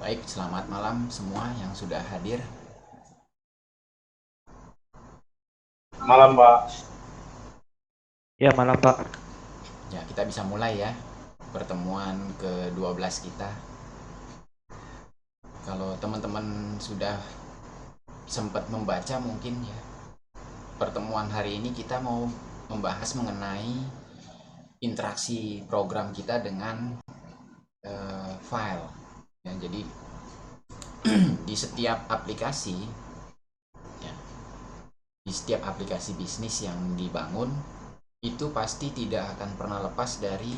Baik, selamat malam semua yang sudah hadir. Malam, Pak. Ya, malam Pak. Ya, kita bisa mulai ya pertemuan ke-12 kita. Kalau teman-teman sudah sempat membaca mungkin ya, pertemuan hari ini kita mau membahas mengenai interaksi program kita dengan file. Ya, jadi di setiap aplikasi, ya, di setiap aplikasi bisnis yang dibangun itu pasti tidak akan pernah lepas dari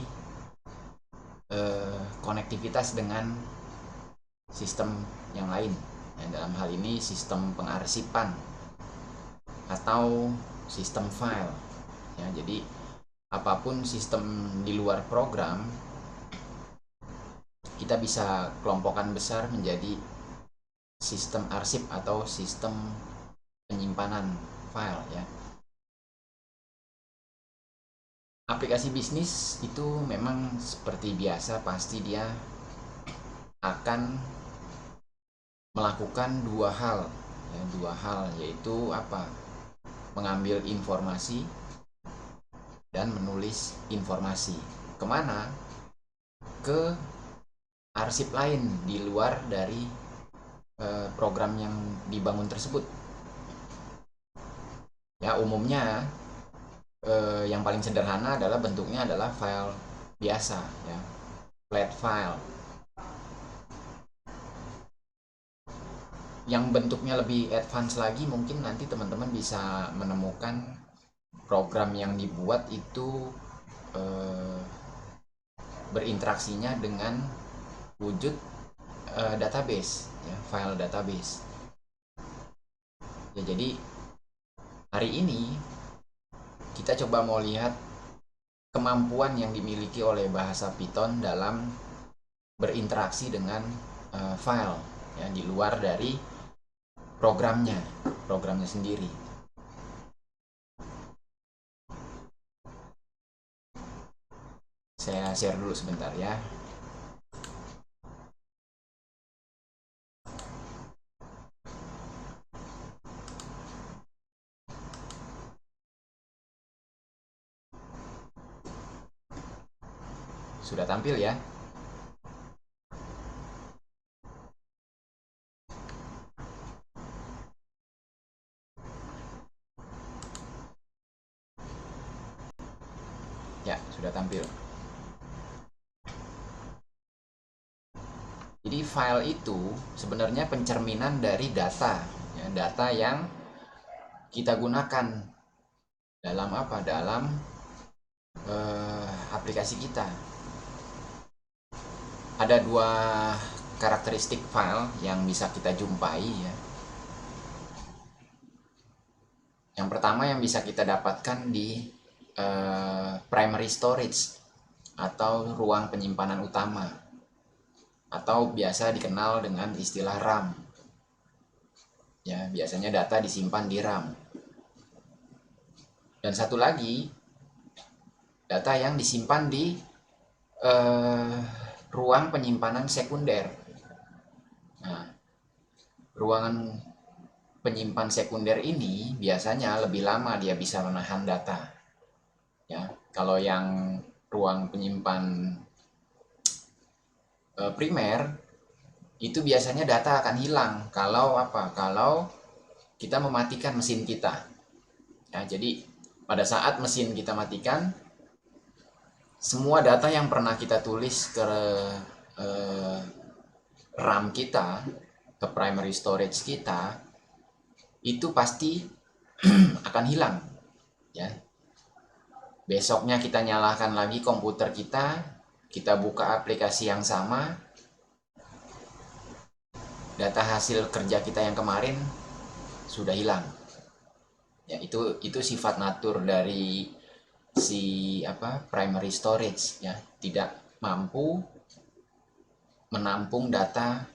konektivitas dengan sistem yang lain. Nah, dalam hal ini sistem pengarsipan atau sistem file. Ya, jadi apapun sistem di luar program, kita bisa kelompokkan besar menjadi sistem arsip atau sistem penyimpanan file ya. Aplikasi bisnis itu memang seperti biasa pasti dia akan melakukan dua hal yaitu apa? Mengambil informasi dan menulis informasi. Kemana? Ke arsip lain di luar dari program yang dibangun tersebut. Ya, umumnya yang paling sederhana adalah bentuknya adalah file biasa ya, flat file. Yang bentuknya lebih advance lagi mungkin nanti teman-teman bisa menemukan program yang dibuat itu berinteraksinya dengan wujud database ya, file database. Ya, jadi hari ini kita coba mau lihat kemampuan yang dimiliki oleh bahasa Python dalam berinteraksi dengan file ya, di luar dari programnya sendiri. Saya share dulu sebentar ya. Sudah tampil ya? Ya, sudah tampil. Jadi file itu sebenarnya pencerminan dari data ya, data yang kita gunakan dalam apa? Dalam aplikasi kita. Ada dua karakteristik file yang bisa kita jumpai ya. Yang pertama yang bisa kita dapatkan di primary storage atau ruang penyimpanan utama atau biasa dikenal dengan istilah RAM. Ya, biasanya data disimpan di RAM. Dan satu lagi, data yang disimpan di ruang penyimpanan sekunder. Nah, ruangan penyimpan sekunder ini biasanya lebih lama dia bisa menahan data. Ya, kalau yang ruang penyimpan primer itu biasanya data akan hilang kalau apa? Kalau kita mematikan mesin kita. Ya, jadi pada saat mesin kita matikan, semua data yang pernah kita tulis ke RAM kita, ke primary storage kita, itu pasti akan hilang. Ya, besoknya kita nyalakan lagi komputer kita buka aplikasi yang sama, data hasil kerja kita yang kemarin sudah hilang. Ya, itu sifat natur dari si apa primary storage ya, tidak mampu menampung data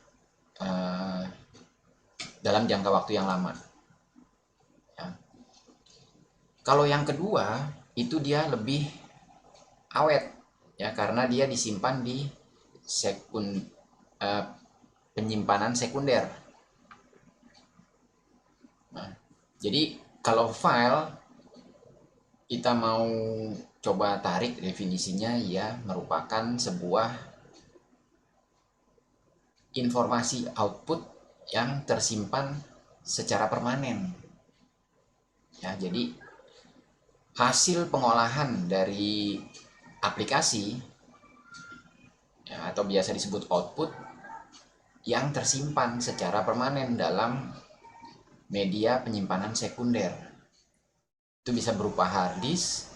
dalam jangka waktu yang lama. Ya. Kalau yang kedua itu dia lebih awet ya, karena dia disimpan di penyimpanan sekunder. Nah, jadi kalau file kita mau coba tarik definisinya, ya merupakan sebuah informasi output yang tersimpan secara permanen. Ya, jadi hasil pengolahan dari aplikasi, ya, atau biasa disebut output, yang tersimpan secara permanen dalam media penyimpanan sekunder. Itu bisa berupa hard disk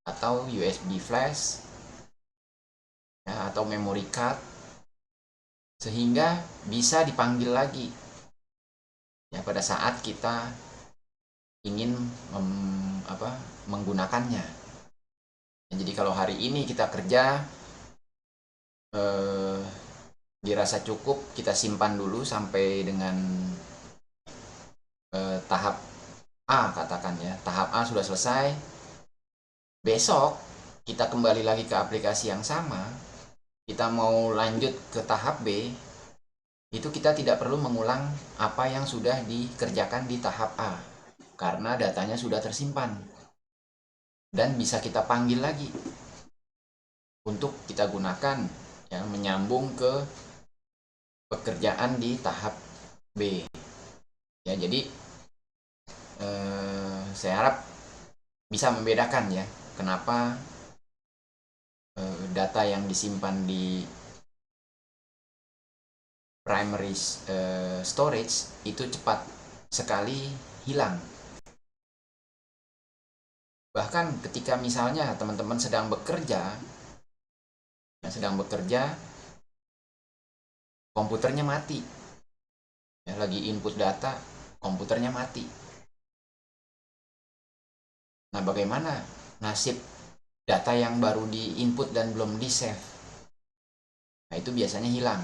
atau USB flash, ya, atau memory card, sehingga bisa dipanggil lagi ya pada saat kita ingin menggunakannya. Jadi kalau hari ini kita kerja, dirasa cukup kita simpan dulu sampai dengan tahap A, katakan ya, tahap A sudah selesai. Besok kita kembali lagi ke aplikasi yang sama, kita mau lanjut ke tahap B, itu kita tidak perlu mengulang apa yang sudah dikerjakan di tahap A, karena datanya sudah tersimpan dan bisa kita panggil lagi untuk kita gunakan, ya, menyambung ke pekerjaan di tahap B. Ya, jadi saya harap bisa membedakan ya kenapa data yang disimpan di primary storage itu cepat sekali hilang. Bahkan ketika misalnya teman-teman sedang bekerja, komputernya mati, ya, lagi input data, komputernya mati. Nah, bagaimana nasib data yang baru di input dan belum di save? Nah, itu biasanya hilang.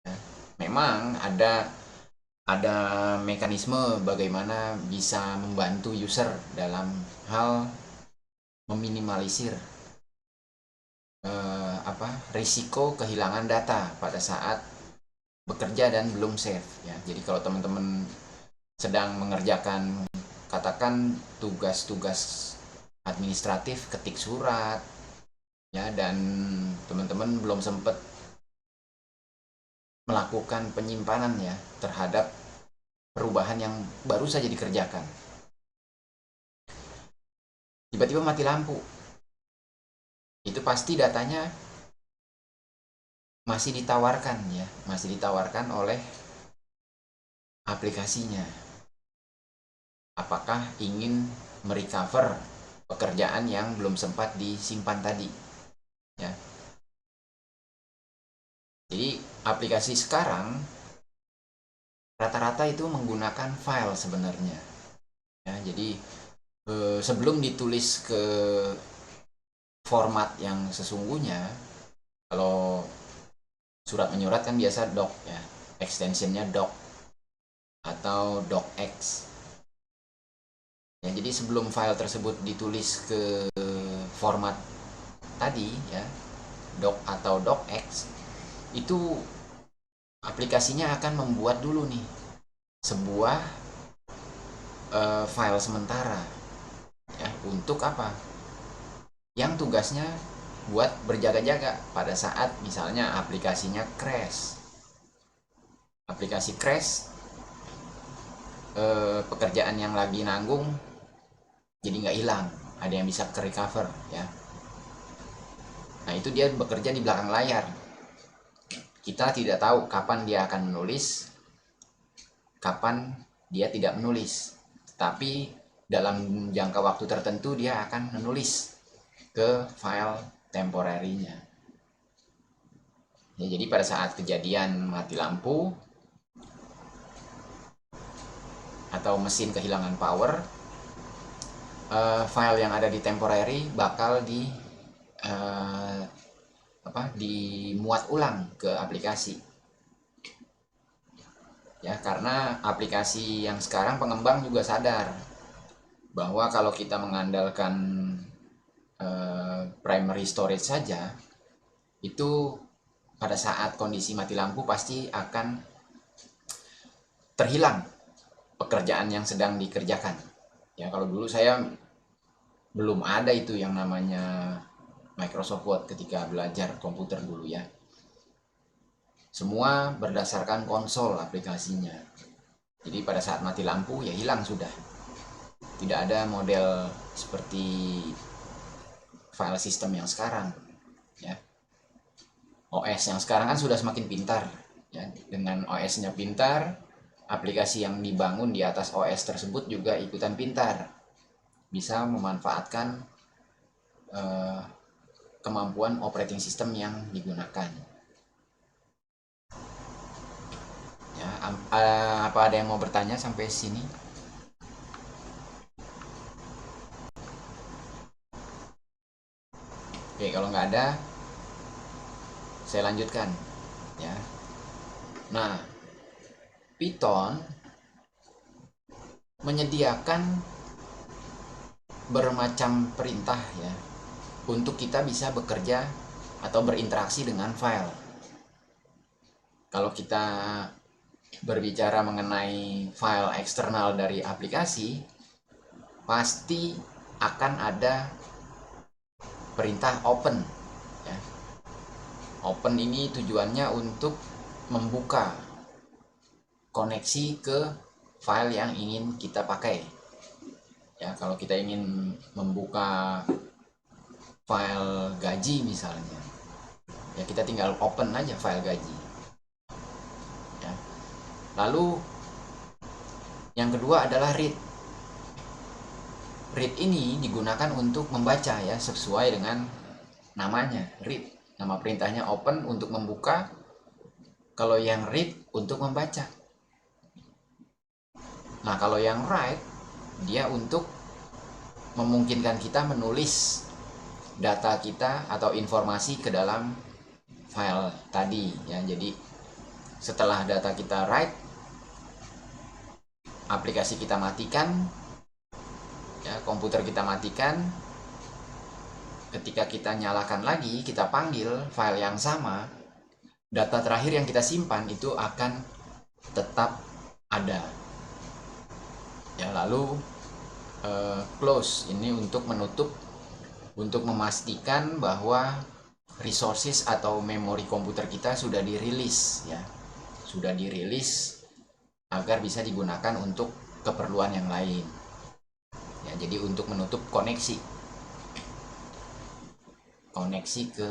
Ya, memang ada mekanisme bagaimana bisa membantu user dalam hal meminimalisir risiko kehilangan data pada saat bekerja dan belum save. Ya, jadi kalau teman-teman sedang mengerjakan, katakan, tugas-tugas administratif, ketik surat, ya, dan teman-teman belum sempat melakukan penyimpanan ya terhadap perubahan yang baru saja dikerjakan, tiba-tiba mati lampu, itu pasti datanya masih ditawarkan oleh aplikasinya. Apakah ingin merecover pekerjaan yang belum sempat disimpan tadi, ya. Jadi aplikasi sekarang rata-rata itu menggunakan file sebenarnya, ya. Jadi sebelum ditulis ke format yang sesungguhnya, kalau surat menyurat kan biasa doc, ya, extensionnya doc atau docx, ya. Jadi sebelum file tersebut ditulis ke format tadi, ya, doc atau docx, itu aplikasinya akan membuat dulu nih sebuah file sementara, ya, untuk apa? Yang tugasnya buat berjaga-jaga pada saat misalnya aplikasinya crash. Aplikasi crash, pekerjaan yang lagi nanggung jadi nggak hilang, ada yang bisa ke recover, ya. Nah, itu dia bekerja di belakang layar. Kita tidak tahu kapan dia akan menulis, kapan dia tidak menulis, tapi dalam jangka waktu tertentu dia akan menulis ke file temporarinya. Ya, jadi pada saat kejadian mati lampu atau mesin kehilangan power, file yang ada di temporary bakal dimuat ulang ke aplikasi, ya, karena aplikasi yang sekarang pengembang juga sadar bahwa kalau kita mengandalkan primary storage saja, itu pada saat kondisi mati lampu pasti akan terhilang pekerjaan yang sedang dikerjakan. Ya, kalau dulu saya belum ada itu yang namanya Microsoft Word ketika belajar komputer dulu ya. Semua berdasarkan konsol aplikasinya. Jadi pada saat mati lampu ya hilang sudah. Tidak ada model seperti file system yang sekarang ya. OS yang sekarang kan sudah semakin pintar ya. Dengan OS-nya pintar, aplikasi yang dibangun di atas OS tersebut juga ikutan pintar, bisa memanfaatkan kemampuan operating system yang digunakan ya. Apa ada yang mau bertanya sampai sini? Oke, kalau nggak ada saya lanjutkan ya. Nah, Python menyediakan bermacam perintah ya untuk kita bisa bekerja atau berinteraksi dengan file. Kalau kita berbicara mengenai file eksternal dari aplikasi, pasti akan ada perintah open ya. Open ini tujuannya untuk membuka koneksi ke file yang ingin kita pakai ya. Kalau kita ingin membuka file gaji misalnya ya, kita tinggal open aja file gaji ya. Lalu yang kedua adalah read. Read ini digunakan untuk membaca ya, sesuai dengan namanya, read. Nama perintahnya open untuk membuka, kalau yang read untuk membaca. Nah, kalau yang write dia untuk memungkinkan kita menulis data kita atau informasi ke dalam file tadi ya. Jadi setelah data kita write, aplikasi kita matikan ya, komputer kita matikan. Ketika kita nyalakan lagi, kita panggil file yang sama, data terakhir yang kita simpan itu akan tetap ada ya. Lalu close ini untuk menutup, untuk memastikan bahwa resources atau memori komputer kita sudah dirilis ya, sudah dirilis agar bisa digunakan untuk keperluan yang lain ya. Jadi untuk menutup koneksi ke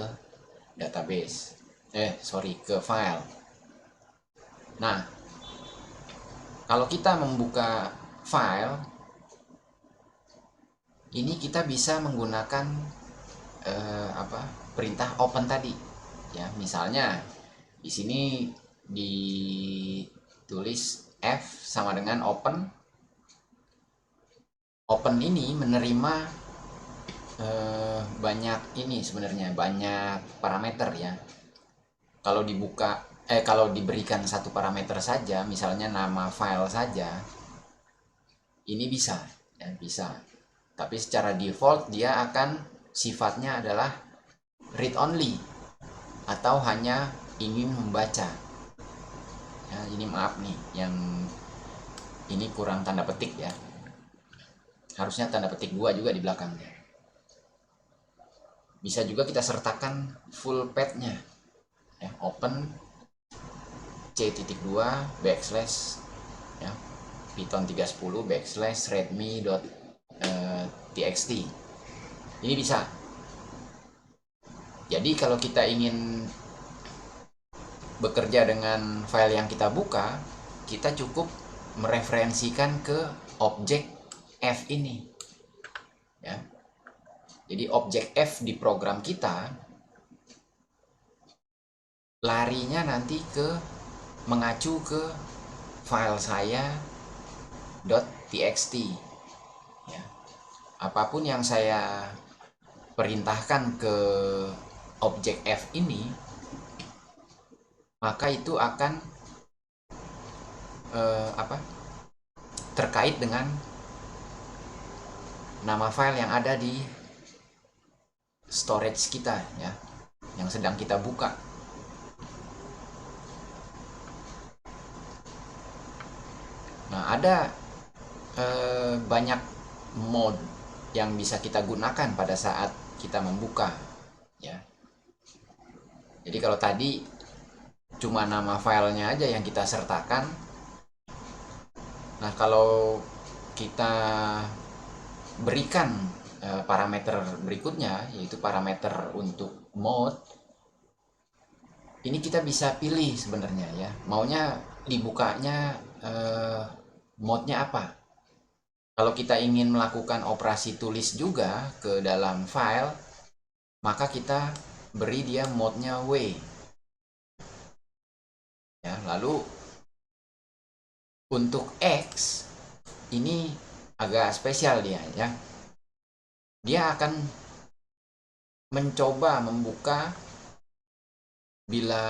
database, ke file. Nah, kalau kita membuka file ini, kita bisa menggunakan perintah open tadi ya. Misalnya di sini ditulis F sama dengan open. Open ini menerima banyak ini, sebenarnya banyak parameter ya. Kalau kalau diberikan satu parameter saja, misalnya nama file saja, ini bisa ya, bisa. Tapi secara default dia akan sifatnya adalah read only atau hanya ingin membaca ya. Ini maaf nih, yang ini kurang tanda petik ya, harusnya tanda petik 2 juga di belakangnya. Bisa juga kita sertakan full path-nya ya, open C.2 backslash ya, Python 310 backslash readme.txt. Ini bisa. Jadi kalau kita ingin bekerja dengan file yang kita buka, kita cukup mereferensikan ke objek F ini ya. Jadi objek F di program kita larinya nanti mengacu ke file saya .txt ya. Apapun yang saya perintahkan ke objek F ini, maka itu akan terkait dengan nama file yang ada di storage kita ya, yang sedang kita buka. ada banyak mode yang bisa kita gunakan pada saat kita membuka, ya. Jadi kalau tadi cuma nama filenya aja yang kita sertakan, nah kalau kita berikan parameter berikutnya, yaitu parameter untuk mode, ini kita bisa pilih sebenarnya, ya, maunya dibukanya mode-nya apa. Kalau kita ingin melakukan operasi tulis juga ke dalam file, maka kita beri dia mode-nya W, ya. Lalu untuk X ini agak spesial dia, ya. Dia akan mencoba membuka, bila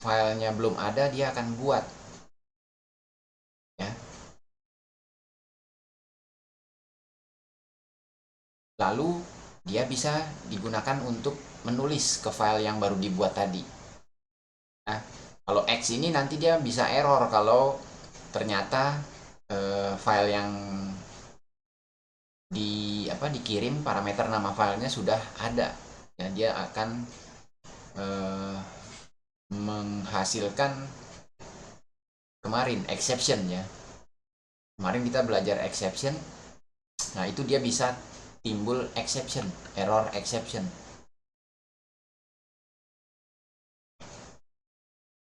filenya belum ada dia akan buat, ya. Lalu dia bisa digunakan untuk menulis ke file yang baru dibuat tadi. Nah, kalau X ini nanti dia bisa error kalau ternyata file yang dikirim, parameter nama filenya sudah ada, ya. Dia akan menghasilkan kemarin exception, ya. Kemarin kita belajar exception. Nah, itu dia bisa timbul exception, error exception.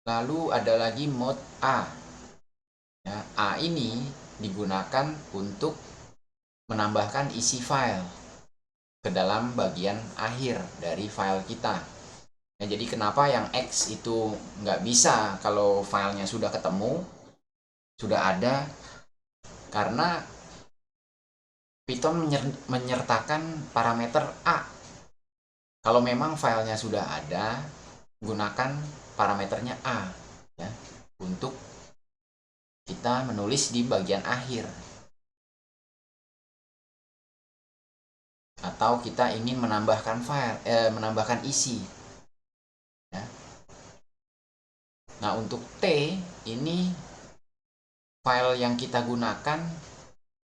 Lalu ada lagi mode A, ya. A ini digunakan untuk menambahkan isi file ke dalam bagian akhir dari file kita. Nah, jadi kenapa yang X itu nggak bisa kalau filenya sudah ketemu, sudah ada? Karena Python menyertakan parameter A. Kalau memang filenya sudah ada, gunakan parameternya A, ya, untuk kita menulis di bagian akhir. Atau kita ingin menambahkan menambahkan isi, ya. Nah, untuk T ini file yang kita gunakan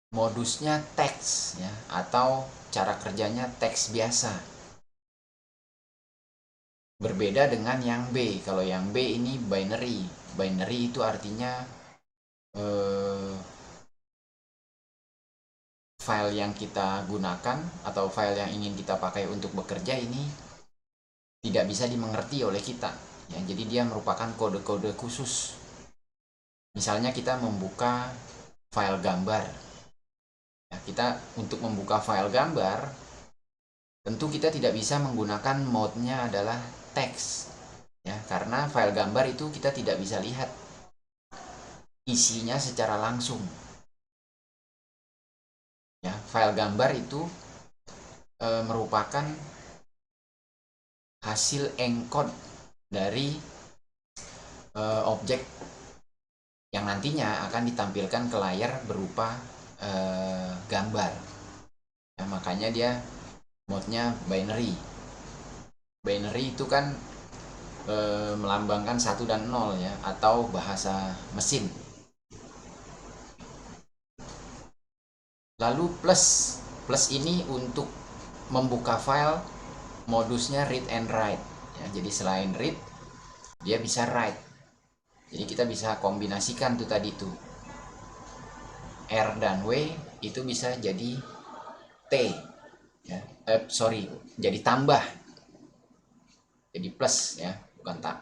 modusnya teks, ya, atau cara kerjanya teks biasa. Berbeda dengan yang B. Kalau yang B ini binary. Binary itu artinya file yang kita gunakan atau file yang ingin kita pakai untuk bekerja ini tidak bisa dimengerti oleh kita, ya. Jadi dia merupakan kode-kode khusus. Misalnya kita membuka file gambar, ya, kita untuk membuka file gambar tentu kita tidak bisa menggunakan mode-nya adalah teks, ya, karena file gambar itu kita tidak bisa lihat isinya secara langsung, ya. File gambar itu merupakan hasil encode dari objek yang nantinya akan ditampilkan ke layar berupa gambar, ya. Makanya dia mode-nya binary. Binary itu kan melambangkan 1 dan 0, ya, atau bahasa mesin. Lalu plus ini untuk membuka file, modusnya read and write, ya. Jadi selain read dia bisa write. Jadi kita bisa kombinasikan tuh tadi tuh R dan W itu bisa jadi T, ya. Jadi tambah, jadi plus, ya,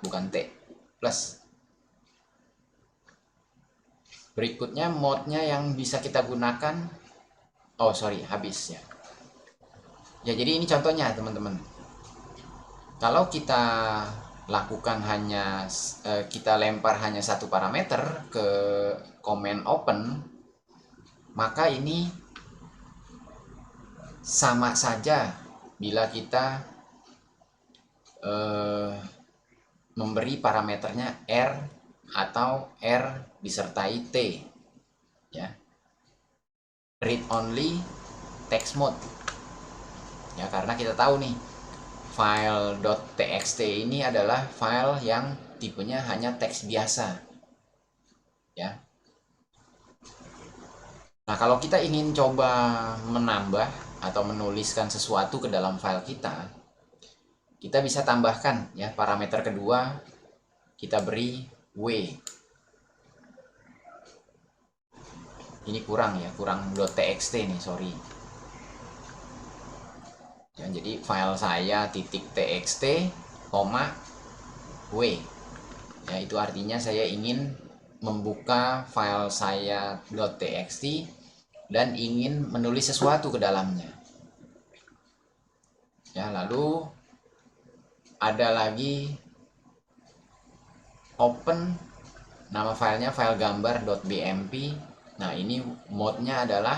bukan T, plus. Berikutnya mode-nya yang bisa kita gunakan, habis, ya. Ya, jadi ini contohnya teman-teman. Kalau kita lakukan kita lempar hanya satu parameter ke command open, maka ini sama saja bila kita memberi parameternya R atau R disertai T, ya. Read only text mode, ya, karena kita tahu nih file .txt ini adalah file yang tipenya hanya teks biasa, ya. Nah, kalau kita ingin coba menambah atau menuliskan sesuatu ke dalam file kita bisa tambahkan ya parameter kedua, kita beri w. Ini kurang ya, kurang .txt nih, sorry. Ya, jadi file saya .txt, w. Ya, itu artinya saya ingin membuka file saya .txt dan ingin menulis sesuatu ke dalamnya. Ya, lalu ada lagi open, nama filenya file gambar.bmp. Nah, ini mode-nya adalah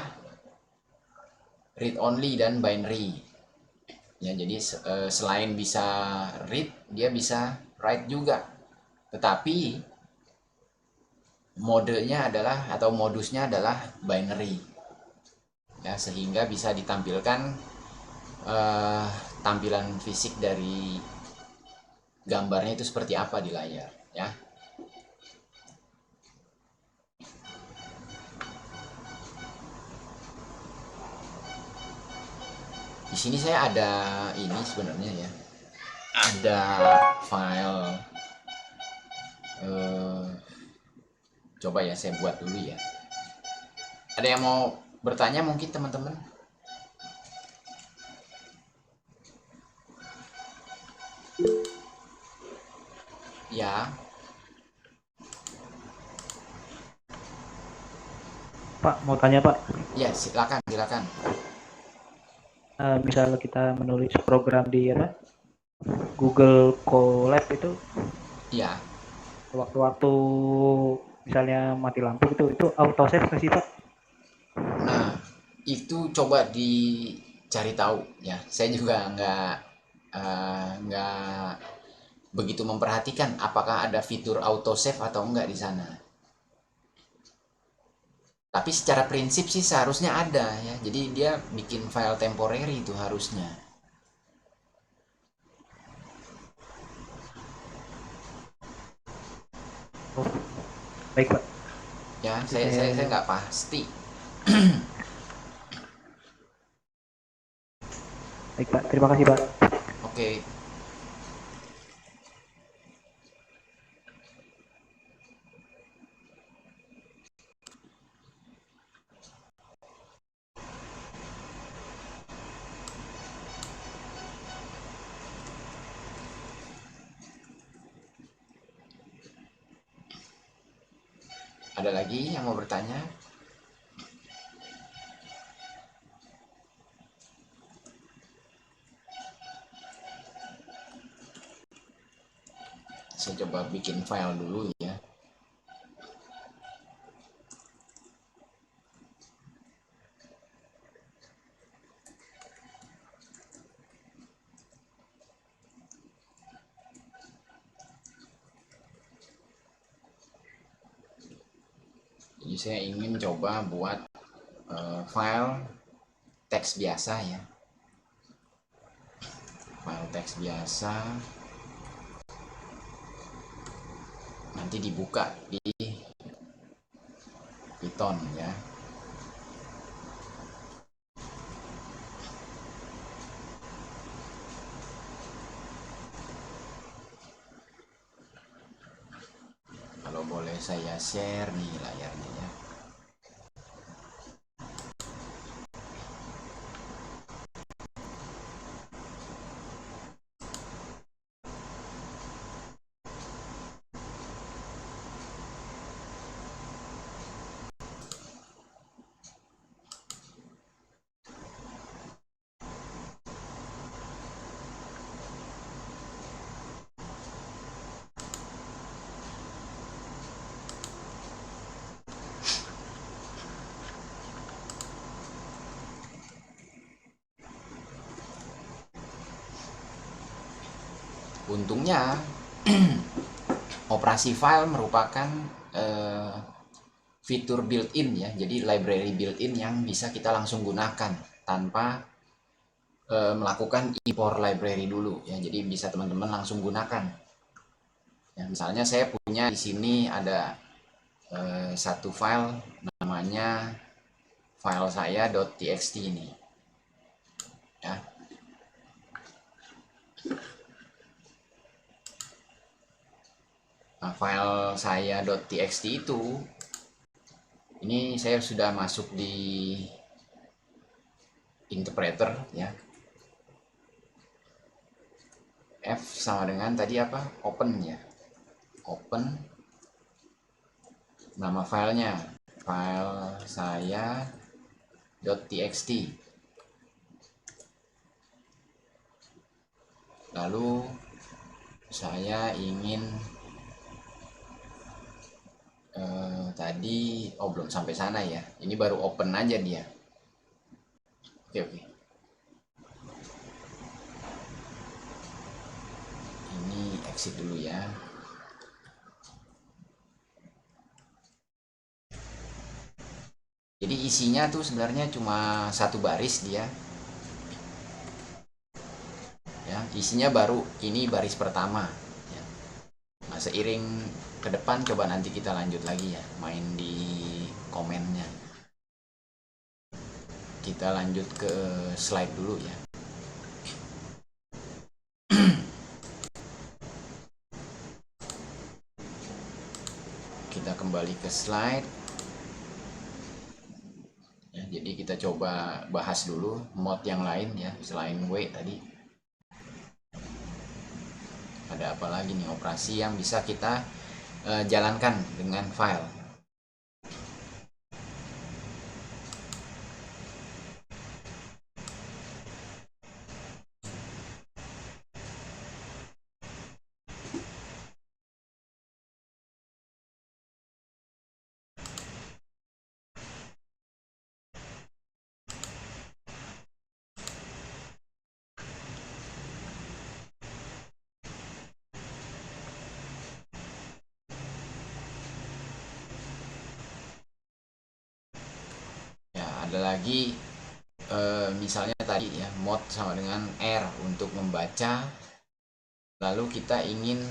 read only dan binary. Ya, jadi selain bisa read, dia bisa write juga. Tetapi modenya adalah atau modusnya adalah binary. Ya, sehingga bisa ditampilkan tampilan fisik dari gambarnya itu seperti apa di layar, ya. Di sini saya ada ini sebenarnya ya. Ada file coba ya saya buat dulu ya. Ada yang mau bertanya mungkin teman-teman? Ya, Pak, mau tanya Pak, ya silakan silakan. misal kita menulis program di apa, Google Colab itu, Ya, waktu-waktu misalnya mati lampu itu auto save nggak sih Pak? nah itu coba dicari tahu ya. Saya juga nggak begitu memperhatikan apakah ada fitur auto save atau enggak di sana. Tapi secara prinsip sih seharusnya ada ya. Jadi dia bikin file temporary itu harusnya. Oh, baik Pak. Ya, Nanti saya saya nggak pasti. baik Pak. Terima kasih Pak. Oke, ada lagi yang mau bertanya? Saya coba bikin file dulu ya. Jadi saya ingin coba buat file teks biasa ya. File teks biasa nanti dibuka di Python ya. Kalau boleh saya share nih layarnya ya. Untungnya operasi file merupakan eh, fitur built-in ya. Jadi library built-in yang bisa kita langsung gunakan tanpa melakukan import library dulu ya. Jadi bisa teman-teman langsung gunakan. Ya, misalnya saya punya di sini ada satu file namanya file saya .txt ini ya. Nah, file saya .txt itu ini saya sudah masuk di interpreter ya. F sama dengan tadi apa? Open ya. Open nama filenya, file saya .txt. Lalu saya ingin tadi belum sampai sana ya. Ini baru open aja dia. Oke. Ini exit dulu ya. Jadi isinya tuh sebenarnya cuma satu baris dia. Ya, isinya baru ini baris pertama. Ya. Nah, seiring ke depan coba nanti kita lanjut lagi ya, main di komennya. Kita lanjut ke slide dulu ya. Kita kembali ke slide. Ya, jadi kita coba bahas dulu mode yang lain ya, selain W tadi. Ada apa lagi nih operasi yang bisa kita jalankan dengan file. Ya, ada lagi misalnya tadi ya, mode sama dengan R untuk membaca. Lalu kita ingin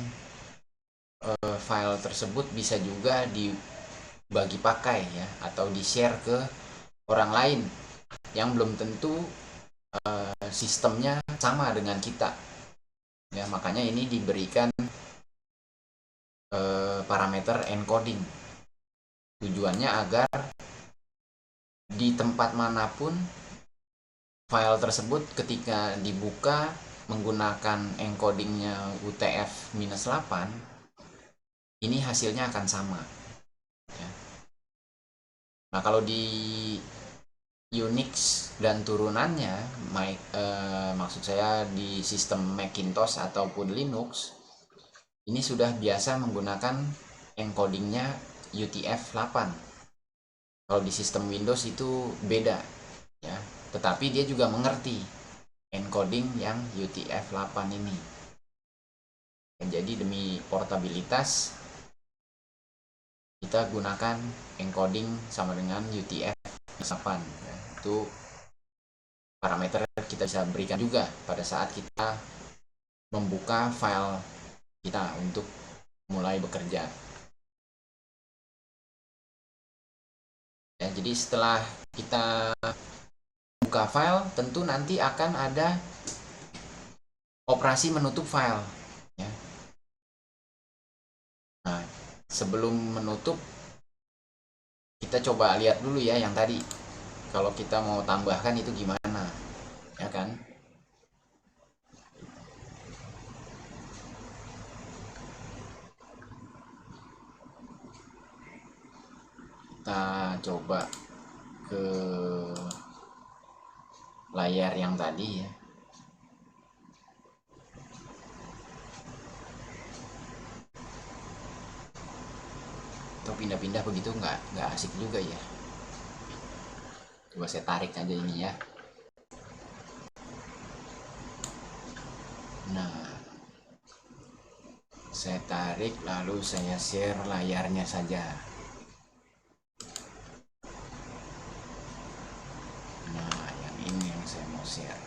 file tersebut bisa juga dibagi pakai ya, atau di share ke orang lain yang belum tentu sistemnya sama dengan kita ya. Makanya ini diberikan parameter encoding, tujuannya agar di tempat manapun file tersebut ketika dibuka menggunakan encodingnya UTF-8 ini hasilnya akan sama ya. Nah, kalau di Unix dan turunannya, maksud saya di sistem Macintosh ataupun Linux, ini sudah biasa menggunakan encodingnya UTF-8. Kalau di sistem Windows itu beda ya, tetapi dia juga mengerti encoding yang UTF-8 ini. Jadi demi portabilitas kita gunakan encoding sama dengan UTF-8 ya. Itu parameter kita bisa berikan juga pada saat kita membuka file kita untuk mulai bekerja ya. Jadi setelah kita buka file, tentu nanti akan ada operasi menutup file ya. Nah, sebelum menutup kita coba lihat dulu ya yang tadi, kalau kita mau tambahkan itu gimana ya kan. Kita coba ke layar yang tadi ya. Atau pindah-pindah begitu nggak asik juga ya. Coba saya tarik aja ini ya. Nah, saya tarik lalu saya share layarnya saja. Nah, yang ini yang saya mau share.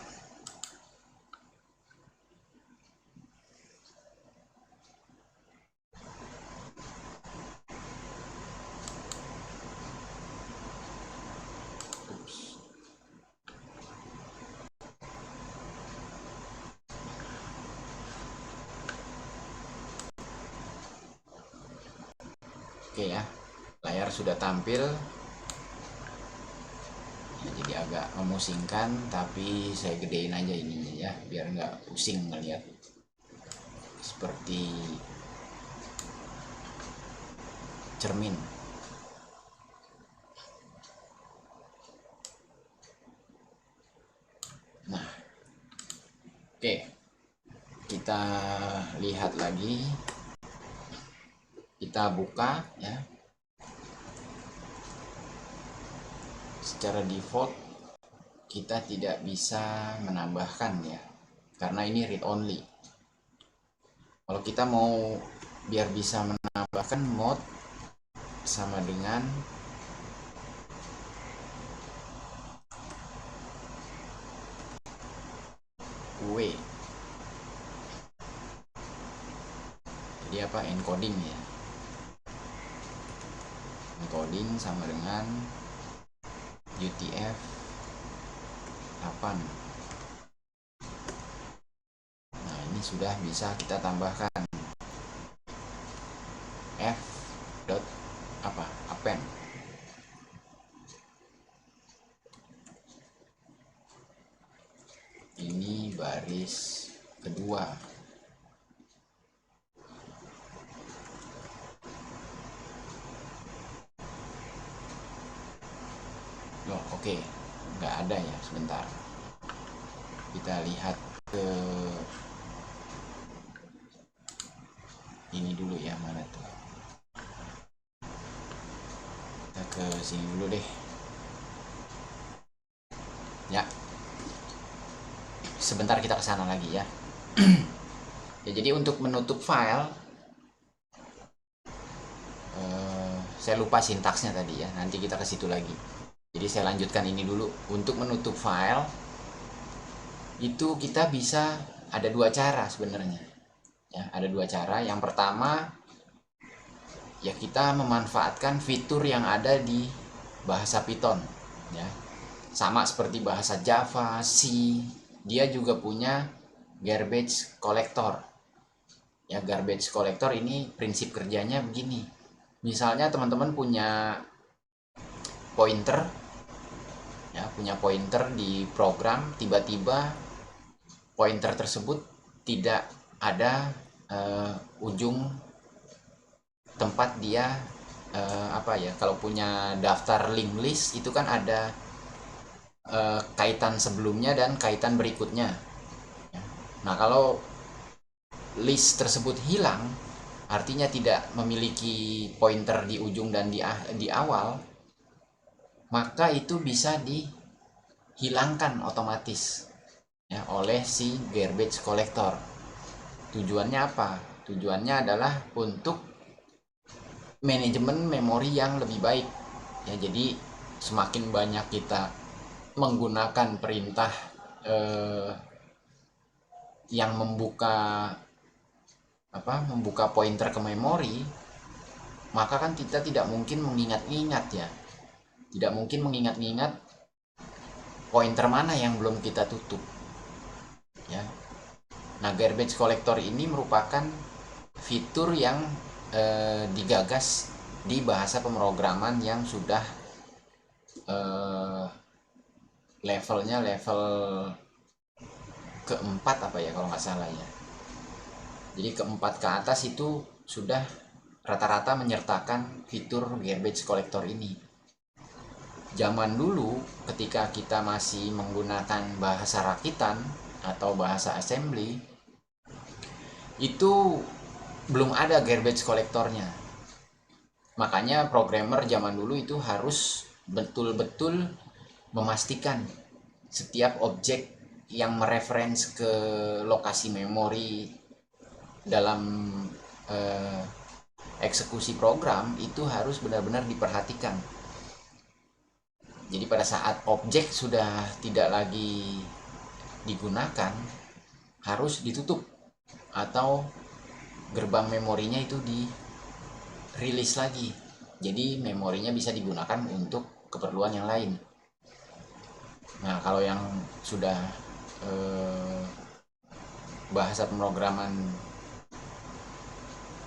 Oke ya, layar sudah tampil ya, jadi agak memusingkan, tapi saya gedein aja ininya ya biar nggak pusing ngeliat seperti cermin. Nah, oke, kita lihat lagi, kita buka ya. Secara default kita tidak bisa menambahkan ya, karena ini read only. Kalau kita mau biar bisa menambahkan mode, sama dengan W. Jadi apa, encoding ya, encoding sama dengan UTF 8. Nah, ini sudah bisa kita tambahkan f dot apa, append. Ini baris kedua. Loh, oke, nggak ada ya, sebentar. Kita lihat ke ini dulu ya, mana tuh? Kita ke sini dulu deh. Ya, sebentar kita ke sana lagi ya. Ya, jadi untuk menutup file, saya lupa sintaksnya tadi ya. Nanti kita ke situ lagi. Jadi saya lanjutkan ini dulu. Untuk menutup file itu kita bisa, ada dua cara sebenarnya. Ya, ada dua cara. Yang pertama ya, kita memanfaatkan fitur yang ada di bahasa Python ya. Sama seperti bahasa Java, C, dia juga punya garbage collector. Ya, garbage collector ini prinsip kerjanya begini. Misalnya teman-teman punya pointer ya, punya pointer di program, tiba-tiba pointer tersebut tidak ada ujung tempat dia apa ya, kalau punya daftar link list itu kan ada kaitan sebelumnya dan kaitan berikutnya. Nah, kalau list tersebut hilang, artinya tidak memiliki pointer di ujung dan di awal, maka itu bisa dihilangkan otomatis ya oleh si garbage collector. Tujuannya apa? Tujuannya adalah untuk manajemen memori yang lebih baik ya. Jadi semakin banyak kita menggunakan perintah yang membuka pointer ke memori, maka kan kita tidak mungkin mengingat-ingat ya, tidak mungkin mengingat-ingat pointer mana yang belum kita tutup ya. Nah, garbage collector ini merupakan fitur yang digagas di bahasa pemrograman yang sudah levelnya level keempat apa ya kalau nggak salah ya. Jadi keempat ke atas itu sudah rata-rata menyertakan fitur garbage collector ini. Zaman dulu ketika kita masih menggunakan bahasa rakitan atau bahasa assembly, itu belum ada garbage collectornya. Makanya programmer zaman dulu itu harus betul-betul memastikan setiap objek yang mereference ke lokasi memori dalam eksekusi program itu harus benar-benar diperhatikan. Jadi pada saat objek sudah tidak lagi digunakan, harus ditutup atau gerbang memorinya itu dirilis lagi. Jadi memorinya bisa digunakan untuk keperluan yang lain. Nah, kalau yang sudah bahasa pemrograman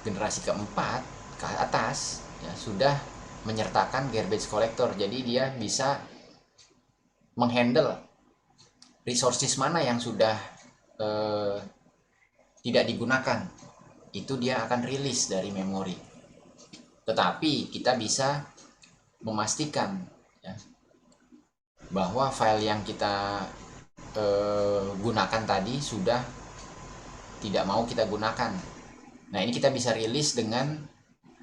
generasi keempat ke atas, ya, sudah menyertakan garbage collector. Jadi dia bisa menghandle resources mana yang sudah tidak digunakan, itu dia akan rilis dari memori. Tetapi kita bisa memastikan ya, bahwa file yang kita gunakan tadi sudah tidak mau kita gunakan. Nah, ini kita bisa rilis dengan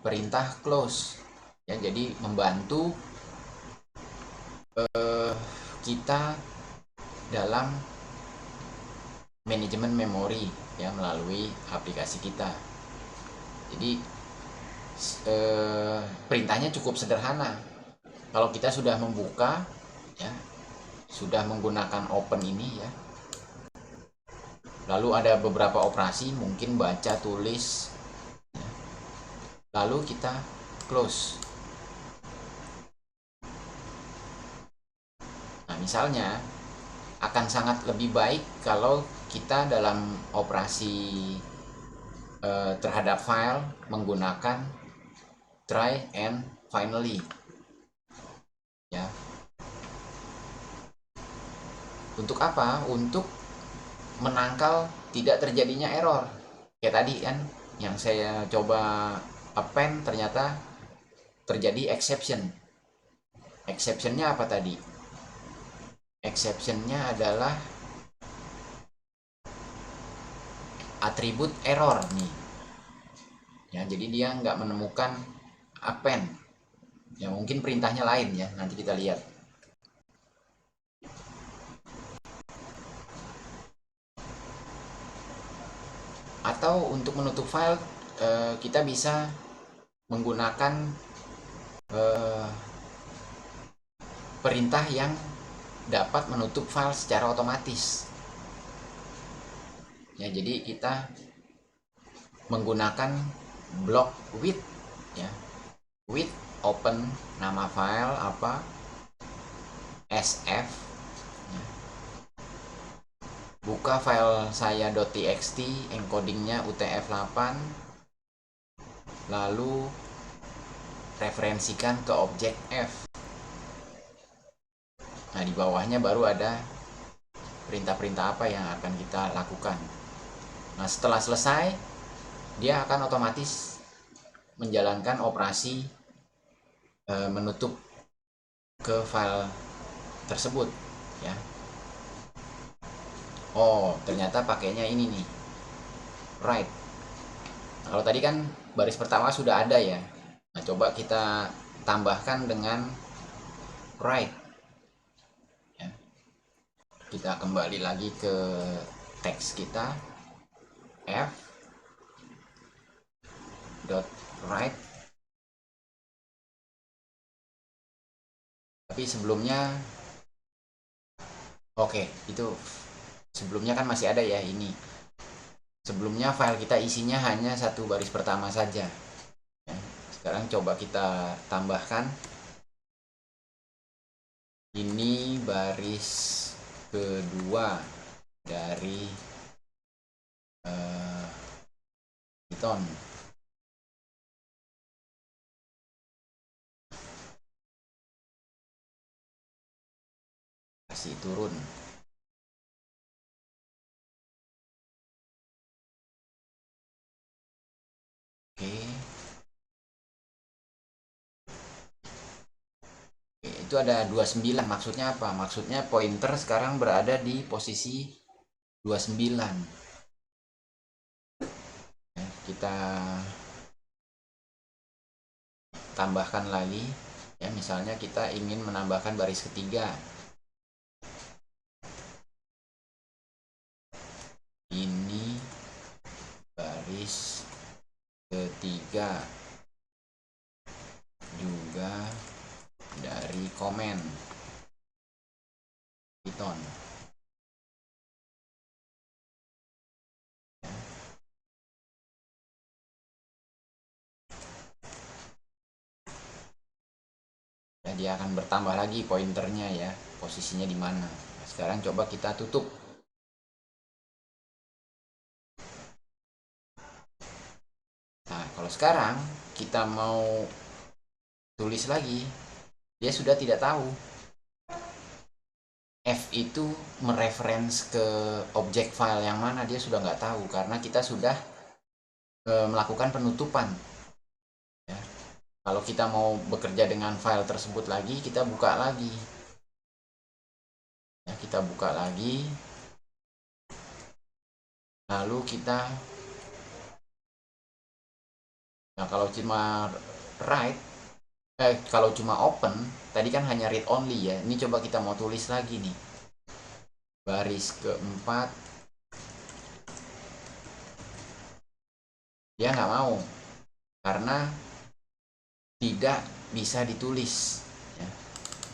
perintah close ya, jadi membantu kita dalam manajemen memori ya melalui aplikasi kita. Jadi perintahnya cukup sederhana. Kalau kita sudah membuka ya, sudah menggunakan open ini ya, lalu ada beberapa operasi, mungkin baca, tulis ya, lalu kita close. Nah, misalnya akan sangat lebih baik kalau kita dalam operasi terhadap file menggunakan try and finally ya. Untuk apa? Untuk menangkal tidak terjadinya error. Kayak tadi kan yang saya coba append ternyata terjadi exception. Exceptionnya apa tadi? Exceptionnya adalah atribut error nih ya, jadi dia nggak menemukan append ya, mungkin perintahnya lain ya, nanti kita lihat. Atau untuk menutup file kita bisa menggunakan perintah yang dapat menutup file secara otomatis ya, jadi kita menggunakan block with ya, with open nama file apa sf ya. Buka file saya .txt, encodingnya UTF-8, lalu referensikan ke objek F. Nah, di bawahnya baru ada perintah-perintah apa yang akan kita lakukan. Nah, setelah selesai, dia akan otomatis menjalankan operasi menutup ke file tersebut ya. Oh, ternyata pakainya ini nih, write. Nah, kalau tadi kan baris pertama sudah ada ya. Nah, coba kita tambahkan dengan write ya. Kita kembali lagi ke teks kita, f dot write. Tapi sebelumnya oke, itu sebelumnya kan masih ada ya ini. Sebelumnya file kita isinya hanya satu baris pertama saja ya. Sekarang coba kita tambahkan ini baris kedua dari Python. Kasih turun. Oke. Itu ada 29, maksudnya apa? Maksudnya pointer sekarang berada di posisi 29 ya, kita tambahkan lagi ya, misalnya kita ingin menambahkan baris ketiga, ini baris ketiga juga dari komen Python. Ya, dia akan bertambah lagi pointernya ya, posisinya di mana. Nah, sekarang coba kita tutup. Nah, kalau sekarang kita mau tulis lagi, dia sudah tidak tahu F itu mereference ke objek file yang mana, dia sudah nggak tahu karena kita sudah melakukan penutupan. Ya. Kalau kita mau bekerja dengan file tersebut lagi, kita buka lagi. Ya, kita buka lagi, lalu kita, nah kalau cuma write, kalau cuma open, tadi kan hanya read only ya. Ini coba kita mau tulis lagi nih. Baris keempat, dia nggak mau karena tidak bisa ditulis, ya.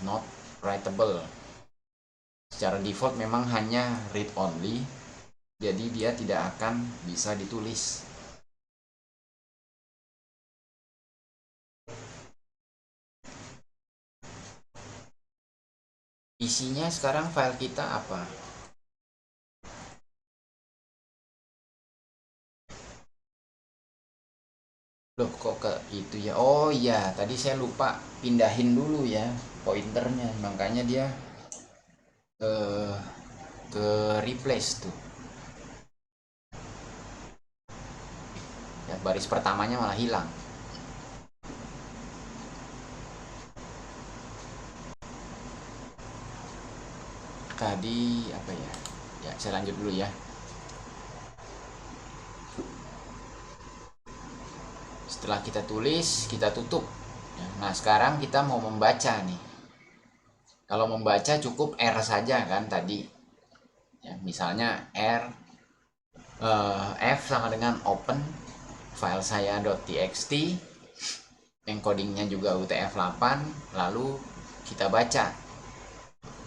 Not writable. Secara default memang hanya read only, jadi dia tidak akan bisa ditulis. Isinya sekarang file kita apa? Loh kok ke itu ya? Oh iya, tadi saya lupa pindahin dulu ya pointernya, makanya dia ke replace tuh. Ya, baris pertamanya malah hilang. Tadi apa ya? Ya, saya lanjut dulu ya. Setelah kita tulis, kita tutup. Nah, sekarang kita mau membaca nih. Kalau membaca cukup R saja kan tadi. Ya, misalnya F sama dengan open file saya .txt, encodingnya juga UTF-8, lalu kita baca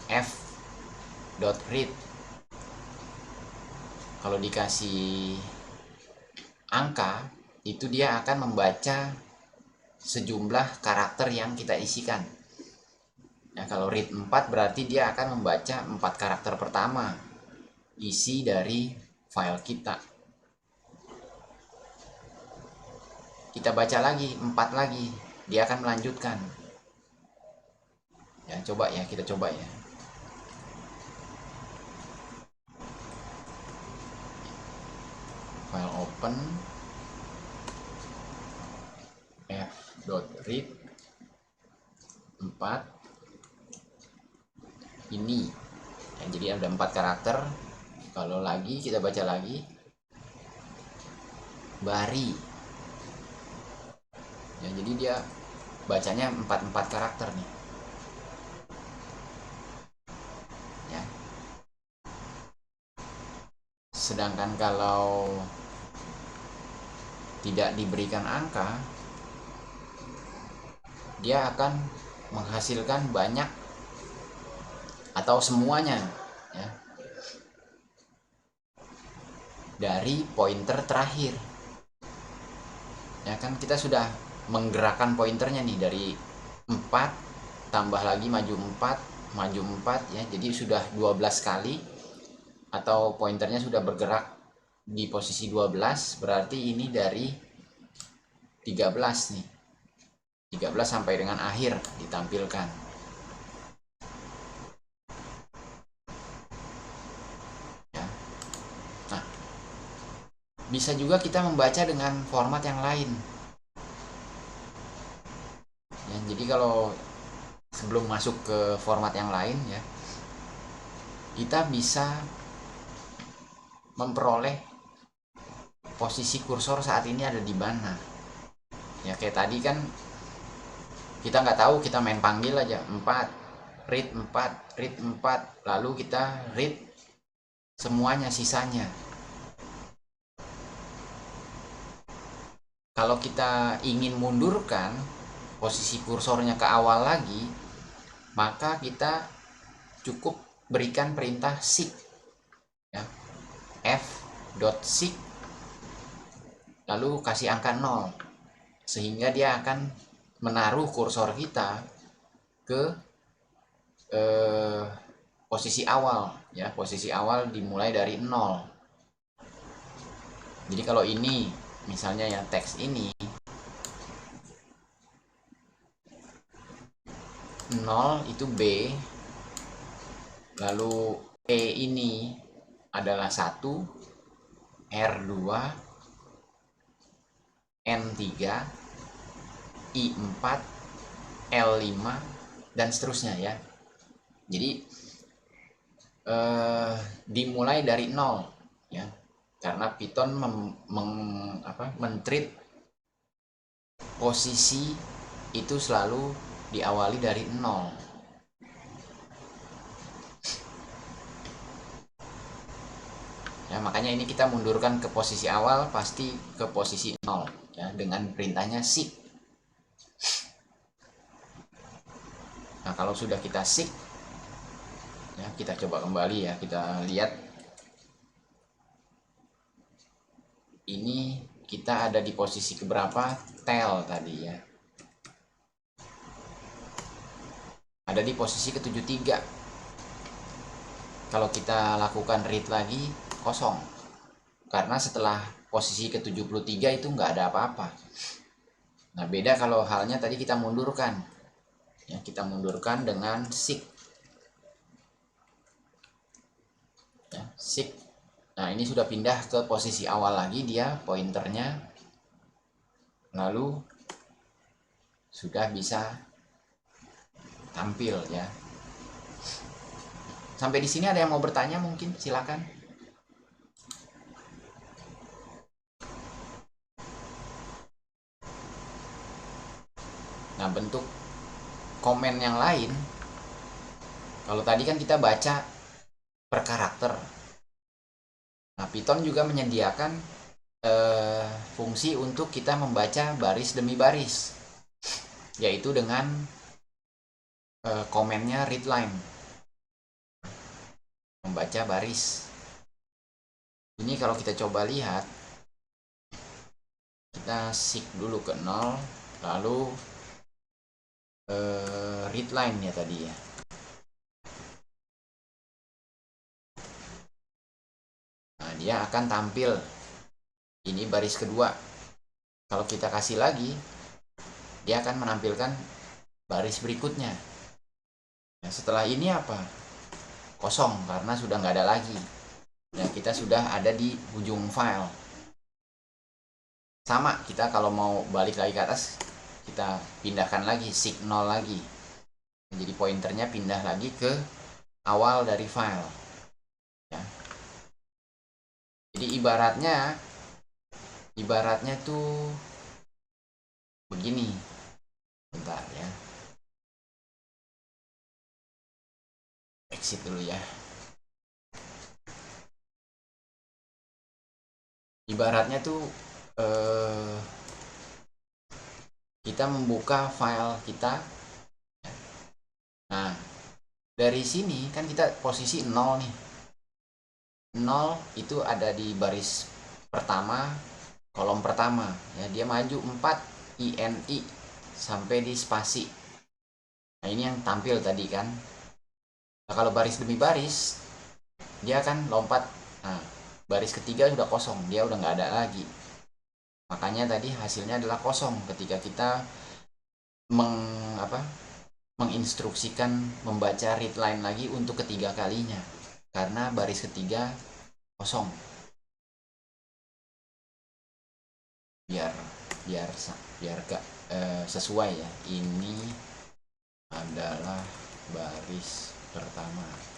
f.read. Kalau dikasih angka, itu dia akan membaca sejumlah karakter yang kita isikan. Nah, kalau read 4 berarti dia akan membaca 4 karakter pertama isi dari file kita. Kita baca lagi 4 lagi, dia akan melanjutkan. Ya, coba ya, kita coba ya. File open f.read 4 ini ya, jadi ada 4 karakter. Kalau lagi kita baca lagi bari ya, jadi dia bacanya 4 karakter nih ya. Sedangkan kalau tidak diberikan angka, dia akan menghasilkan banyak atau semuanya ya, dari pointer terakhir. Ya kan kita sudah menggerakkan pointernya nih dari 4 tambah lagi maju 4 ya, jadi sudah 12 kali, atau pointernya sudah bergerak di posisi 12, berarti ini dari 13 nih. 13 sampai dengan akhir ditampilkan. Ya. Nah, bisa juga kita membaca dengan format yang lain. Ya, jadi kalau sebelum masuk ke format yang lain ya, kita bisa memperoleh posisi kursor saat ini ada di mana. Ya kayak tadi kan kita nggak tahu, kita main panggil aja 4 read 4 lalu kita read semuanya sisanya. Kalau kita ingin mundurkan posisi kursornya ke awal lagi, maka kita cukup berikan perintah seek ya, f.seek lalu kasih angka 0, sehingga dia akan menaruh kursor kita ke posisi awal ya. Posisi awal dimulai dari 0. Jadi kalau ini misalnya ya teks ini 0 itu B, lalu E ini adalah 1, R2, N3, I4, L5, dan seterusnya ya. Jadi dimulai dari 0 ya, karena Python men-treat posisi itu selalu diawali dari 0. Ya, makanya ini kita mundurkan ke posisi awal pasti ke posisi 0 ya, dengan perintahnya seek. Nah, kalau sudah kita seek ya, kita coba kembali ya, kita lihat ini kita ada di posisi keberapa, tel tadi ya, ada di posisi ke-73. Kalau kita lakukan read lagi kosong, karena setelah posisi ke-73 itu nggak ada apa-apa. Nah, beda kalau halnya tadi kita mundurkan ya, kita mundurkan dengan seek ya, seek. Nah, ini sudah pindah ke posisi awal lagi dia pointernya, lalu sudah bisa tampil ya. Sampai di sini ada yang mau bertanya mungkin, silakan. Nah, bentuk komen yang lain, kalau tadi kan kita baca per karakter. Nah, Python juga menyediakan fungsi untuk kita membaca baris demi baris, yaitu dengan komennya readline, membaca baris. Ini kalau kita coba lihat, kita seek dulu ke 0, lalu readline ya tadi ya. Nah, dia akan tampil ini baris kedua. Kalau kita kasih lagi, dia akan menampilkan baris berikutnya. Nah, setelah ini apa? Kosong, karena sudah nggak ada lagi. Nah, kita sudah ada di ujung file. Sama, kita kalau mau balik lagi ke atas, kita pindahkan lagi, seek 0 lagi. Jadi pointernya pindah lagi ke awal dari file ya. Jadi ibaratnya tuh begini. Bentar ya, exit dulu ya. Ibaratnya tuh kita membuka file kita. Nah, dari sini kan kita posisi 0 nih. 0 itu ada di baris pertama, kolom pertama ya. Dia maju 4 INI sampai di spasi. Nah, ini yang tampil tadi kan. Nah, kalau baris demi baris dia akan lompat. Nah, baris ketiga sudah kosong, dia udah nggak ada lagi. Makanya tadi hasilnya adalah kosong ketika kita menginstruksikan membaca readline lagi untuk ketiga kalinya, karena baris ketiga kosong. Biar gak sesuai ya. Ini adalah baris pertama.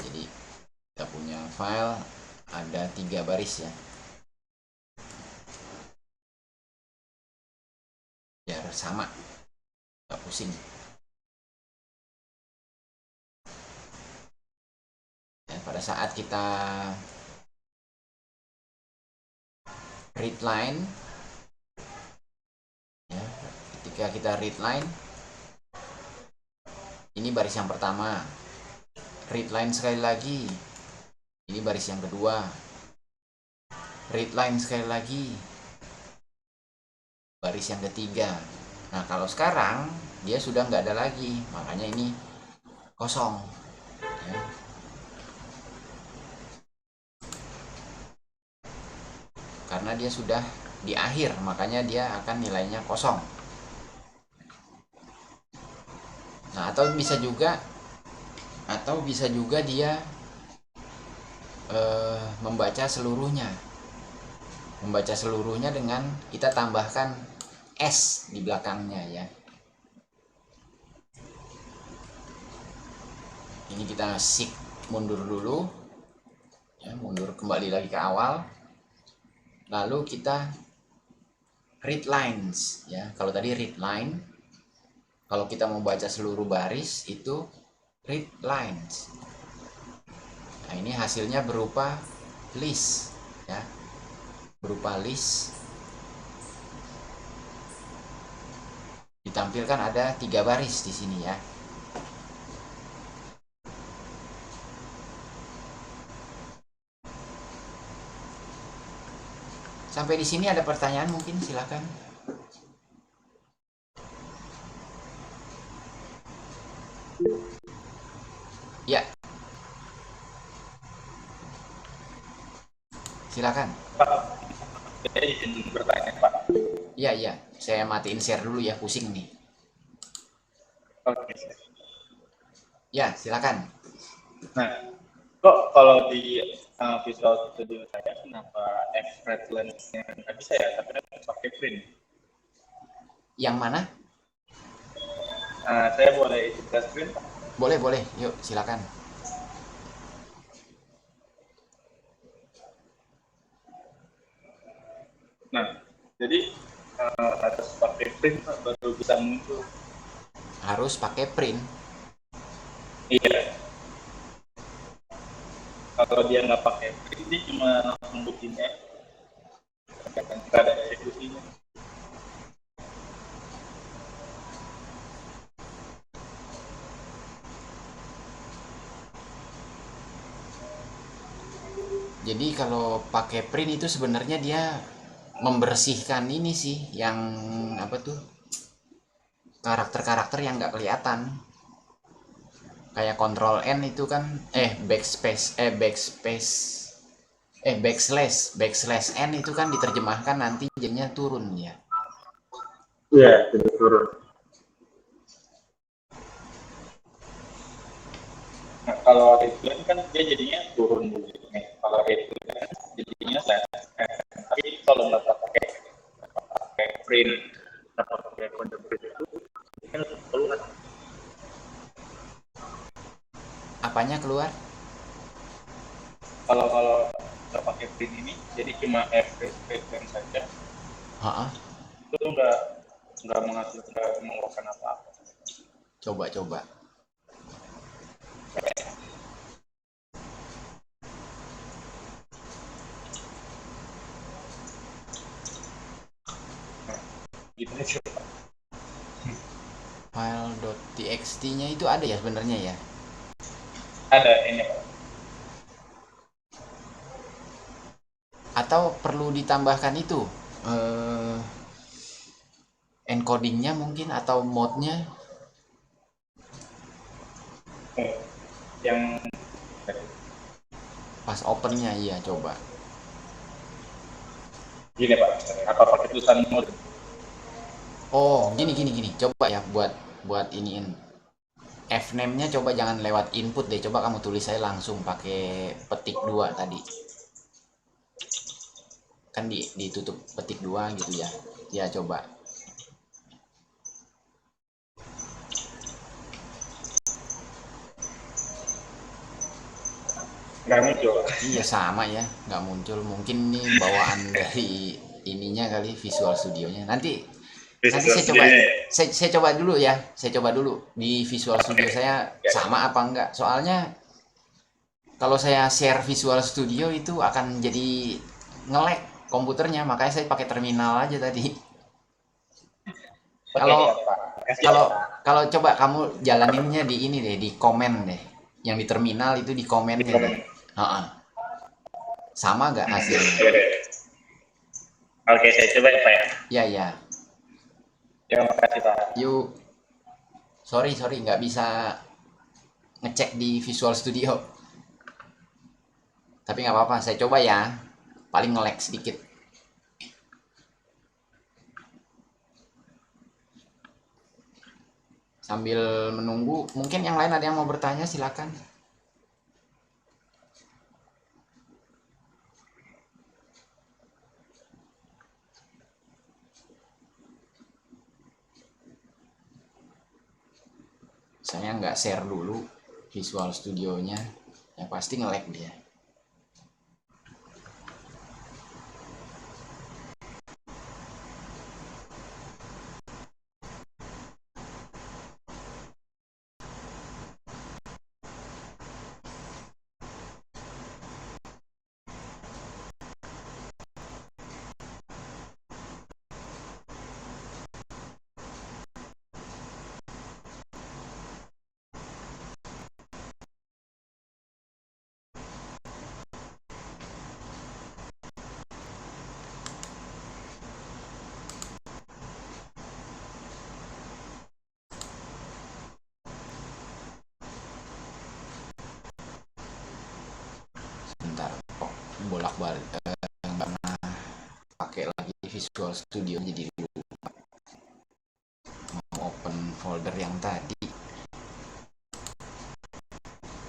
Jadi kita punya file ada 3 baris ya, biar sama, gak pusing. Ya, pada saat kita readline ya, ketika kita readline, ini baris yang pertama. Readline sekali lagi, ini baris yang kedua. Readline sekali lagi, baris yang ketiga. Nah, kalau sekarang dia sudah nggak ada lagi, makanya ini kosong ya. karena dia sudah di akhir, makanya dia akan nilainya kosong. Nah, atau bisa juga dia membaca seluruhnya dengan kita tambahkan S di belakangnya ya. Ini kita shift mundur dulu ya, mundur kembali lagi ke awal, lalu kita read lines ya. Kalau tadi read line, kalau kita mau baca seluruh baris itu read lines. Nah, ini hasilnya berupa list ya, berupa list. Ditampilkan ada 3 baris di sini ya. Sampai di sini ada pertanyaan mungkin, silakan. Ya. Silakan. Saya izin bertanya, Pak. Iya. Saya matiin share dulu ya, pusing nih. Oke. Ya, silakan. Nah, kok kalau di Visual Studio saya kenapa extract lens-nya nggak bisa ya, tapi pakai print? Yang mana? Saya boleh isi screen, Pak? Boleh. Yuk, silakan. Nah, jadi harus pakai print Pak, baru bisa muncul. Harus pakai print. Iya. Kalau dia nggak pakai print, dia cuma langsung begini, nggak ada eksekusinya. Jadi kalau pakai print itu sebenarnya dia membersihkan ini sih, yang apa tuh, karakter-karakter yang nggak kelihatan. Kayak Ctrl N itu kan backslash N itu kan diterjemahkan nanti jadinya turun ya. Iya, jadi turun. Nah, kalau readline kan dia jadinya turun dulu. Kalau readline jadinya tapi kalau nggak pakai print atau pakai kode print itu kan keluar. Apanya keluar? Kalau nggak pakai print ini, jadi cuma readline saja. Itu nggak mengeluarkan apa-apa. Coba. Gitu aja. File.txt-nya itu ada ya sebenarnya ya? Ada ini Pak. Atau perlu ditambahkan itu encodingnya mungkin, atau mode-nya? Yang Pas opennya, iya coba. gini Pak, apa pakai tulisan mode? Oh, gini. Coba ya buat iniin. Fname-nya coba jangan lewat input deh. Coba kamu tulis saya langsung pakai petik 2 tadi. Kan ditutup petik 2 gitu ya. Ya coba. Nggak muncul. Iya sama ya, nggak muncul. Mungkin ini bawaan dari ininya kali, Visual Studio-nya. Nanti saya coba dulu ya. Saya coba dulu di Visual Studio saya sama apa enggak. Soalnya kalau saya share Visual Studio itu akan jadi nge-lag komputernya, makanya saya pakai terminal aja tadi. Kalau coba kamu jalaninnya di ini deh, di komen deh. Yang di terminal itu di komennya deh. Sama nggak hasilnya? Oke, saya coba ya Pak ya. Ya. Terima kasih Pak. Yuk. Sorry nggak bisa ngecek di Visual Studio. Tapi nggak apa-apa, saya coba ya. Paling nge-lag sedikit. Sambil menunggu, mungkin yang lain ada yang mau bertanya, silakan. Saya nggak share dulu Visual Studionya, yang pasti nge-lag dia. Sebentar, kok bolak-balik nggak pernah pakai lagi Visual Studio, jadi mau open folder yang tadi.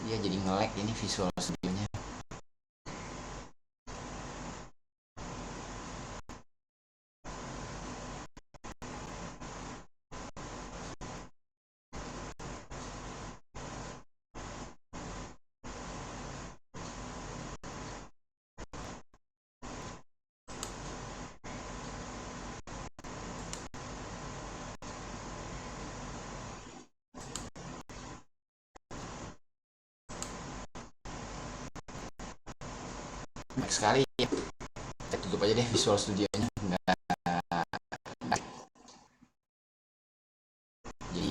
Iya, jadi nge-lag ini Visual Studionya. Baik sekali ya. Kita tutup aja deh Visual Studionya. Jadi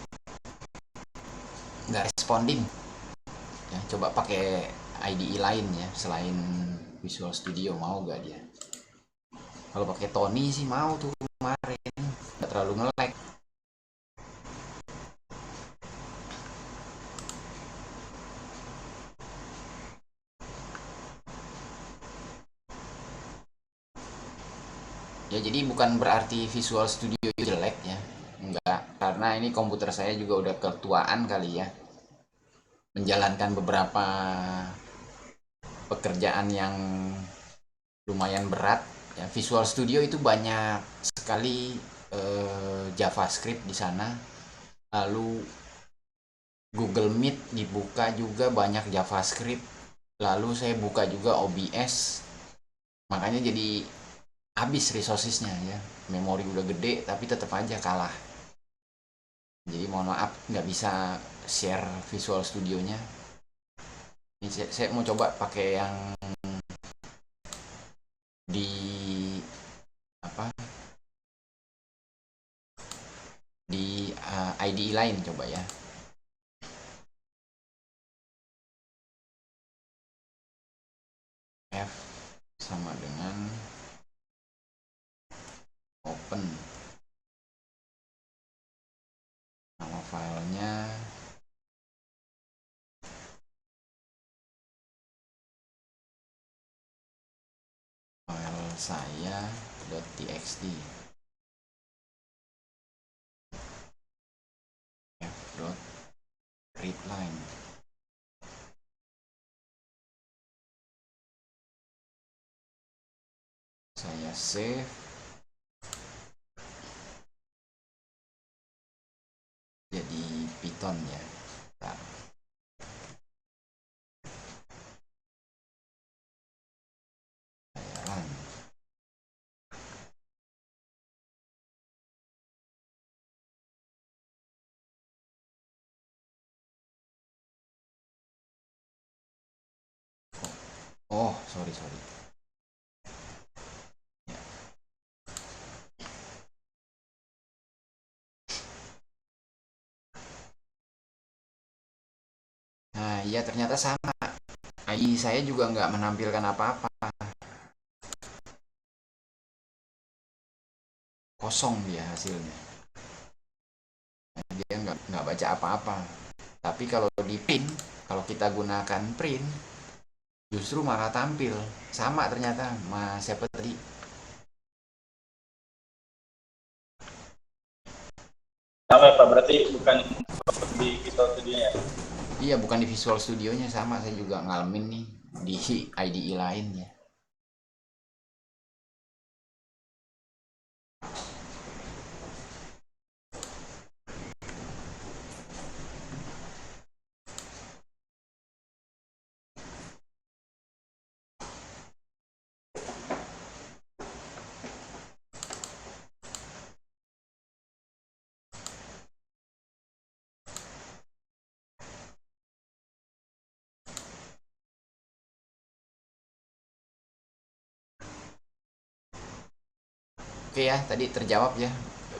nggak responding. Ya, coba pakai IDE lain ya selain Visual Studio, mau gak dia? Kalau pakai Tony sih mau tuh kemarin, nggak terlalu nge-lag. Ya jadi bukan berarti Visual Studio jelek ya, enggak, karena ini komputer saya juga udah ketuaan kali ya, menjalankan beberapa pekerjaan yang lumayan berat ya. Visual Studio itu banyak sekali JavaScript di sana, lalu Google Meet dibuka juga banyak JavaScript, lalu saya buka juga OBS, makanya jadi habis resourcesnya ya. Memori udah gede tapi tetap aja kalah. Jadi mohon maaf nggak bisa share Visual Studionya. Ini saya mau coba pakai yang di apa, di IDE lain coba ya. F sama dengan open, nama filenya file saya .txt, f.readline. Saya save, jadi Python ya. Bentar. Saya run. Oh, sorry. Ya. Nah, iya ternyata sama. ID saya juga nggak menampilkan apa-apa, kosong dia hasilnya. Nah, dia nggak baca apa-apa. Tapi kalau di print, kalau kita gunakan print, justru malah tampil. Sama ternyata sama siapa tadi. Sama Pak, berarti bukan Studio ya. Iya, bukan di Visual Studionya, sama saya juga ngalamin nih di IDE lain ya. Oke ya, tadi terjawab ya.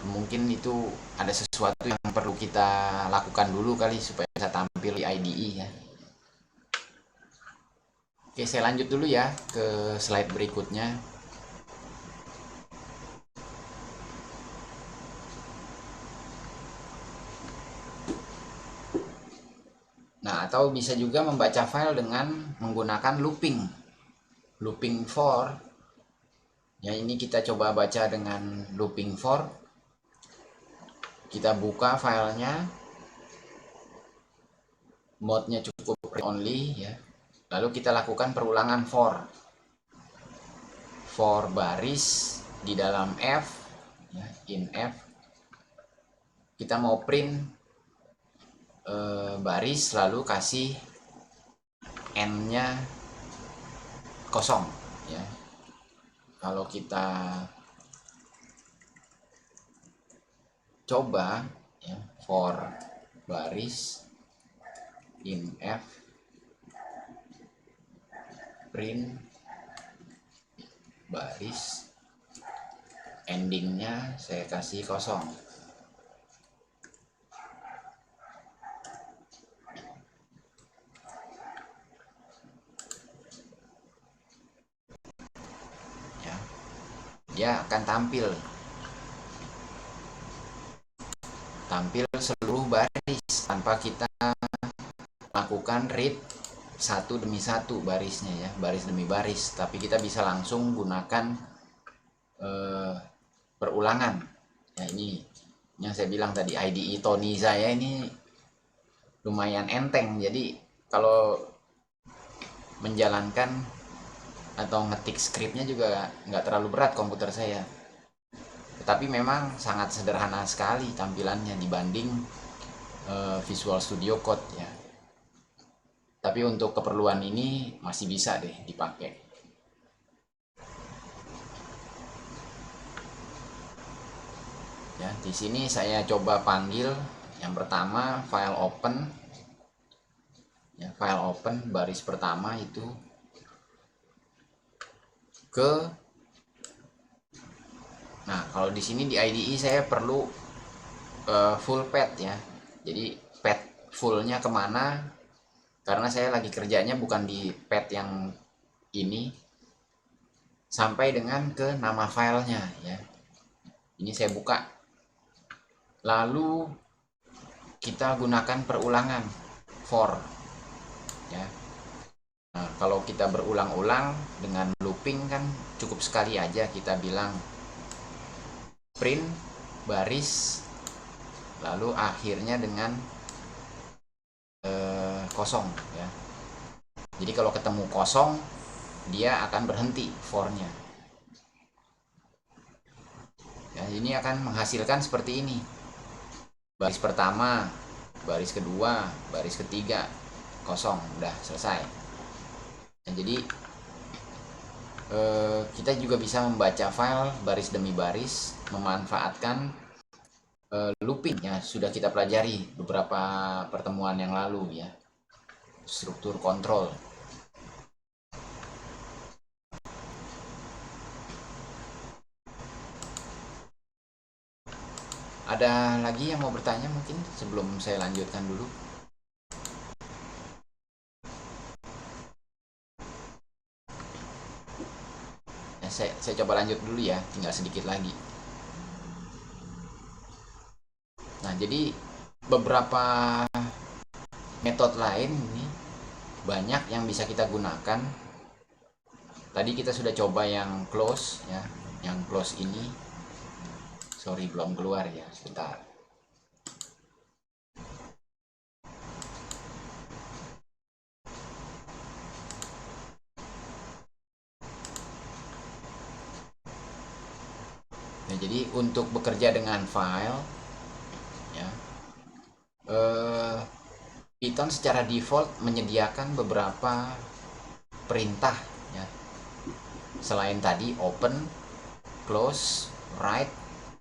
Mungkin itu ada sesuatu yang perlu kita lakukan dulu kali supaya bisa tampil di IDE ya. Oke, saya lanjut dulu ya ke slide berikutnya. Nah, atau bisa juga membaca file dengan menggunakan looping. Looping for. Ya, ini kita coba baca dengan looping for. Kita buka filenya. Mode-nya cukup read only ya. Lalu kita lakukan perulangan for baris di dalam F ya, in F. Kita mau print baris lalu kasih n-nya kosong ya. Kalau kita coba ya, for baris in F print baris endingnya saya kasih kosong. Ya, dia akan tampil seluruh baris tanpa kita lakukan read satu demi satu barisnya ya, baris demi baris, tapi kita bisa langsung gunakan perulangan ya. Ini yang saya bilang tadi, IDE Tony saya ini lumayan enteng, jadi kalau menjalankan atau ngetik skripnya juga nggak terlalu berat komputer saya. Tetapi memang sangat sederhana sekali tampilannya dibanding Visual Studio Code ya. Tapi untuk keperluan ini masih bisa deh dipakai. Ya, di sini saya coba panggil yang pertama file open. Ya, file open baris pertama itu ke. Nah, kalau di sini di IDE saya perlu full path ya. Jadi path fullnya kemana? Karena saya lagi kerjanya bukan di path yang ini, sampai dengan ke nama filenya ya. Ini saya buka. Lalu kita gunakan perulangan for ya. Nah, kalau kita berulang-ulang dengan looping kan cukup sekali aja kita bilang print baris lalu akhirnya dengan kosong ya. Jadi kalau ketemu kosong dia akan berhenti for-nya ya. Ini akan menghasilkan seperti ini, baris pertama, baris kedua, baris ketiga kosong, udah selesai. Nah, jadi kita juga bisa membaca file baris demi baris memanfaatkan looping ya, sudah kita pelajari beberapa pertemuan yang lalu ya, struktur kontrol. Ada lagi yang mau bertanya mungkin sebelum saya lanjutkan dulu? Ya, saya coba lanjut dulu ya, tinggal sedikit lagi. Nah, jadi beberapa metode lain ini banyak yang bisa kita gunakan. Tadi kita sudah coba yang close ya, yang close ini. Sorry belum keluar ya, sebentar. Nah, jadi untuk bekerja dengan file ya, Python secara default menyediakan beberapa perintah ya. Selain tadi open, close, write,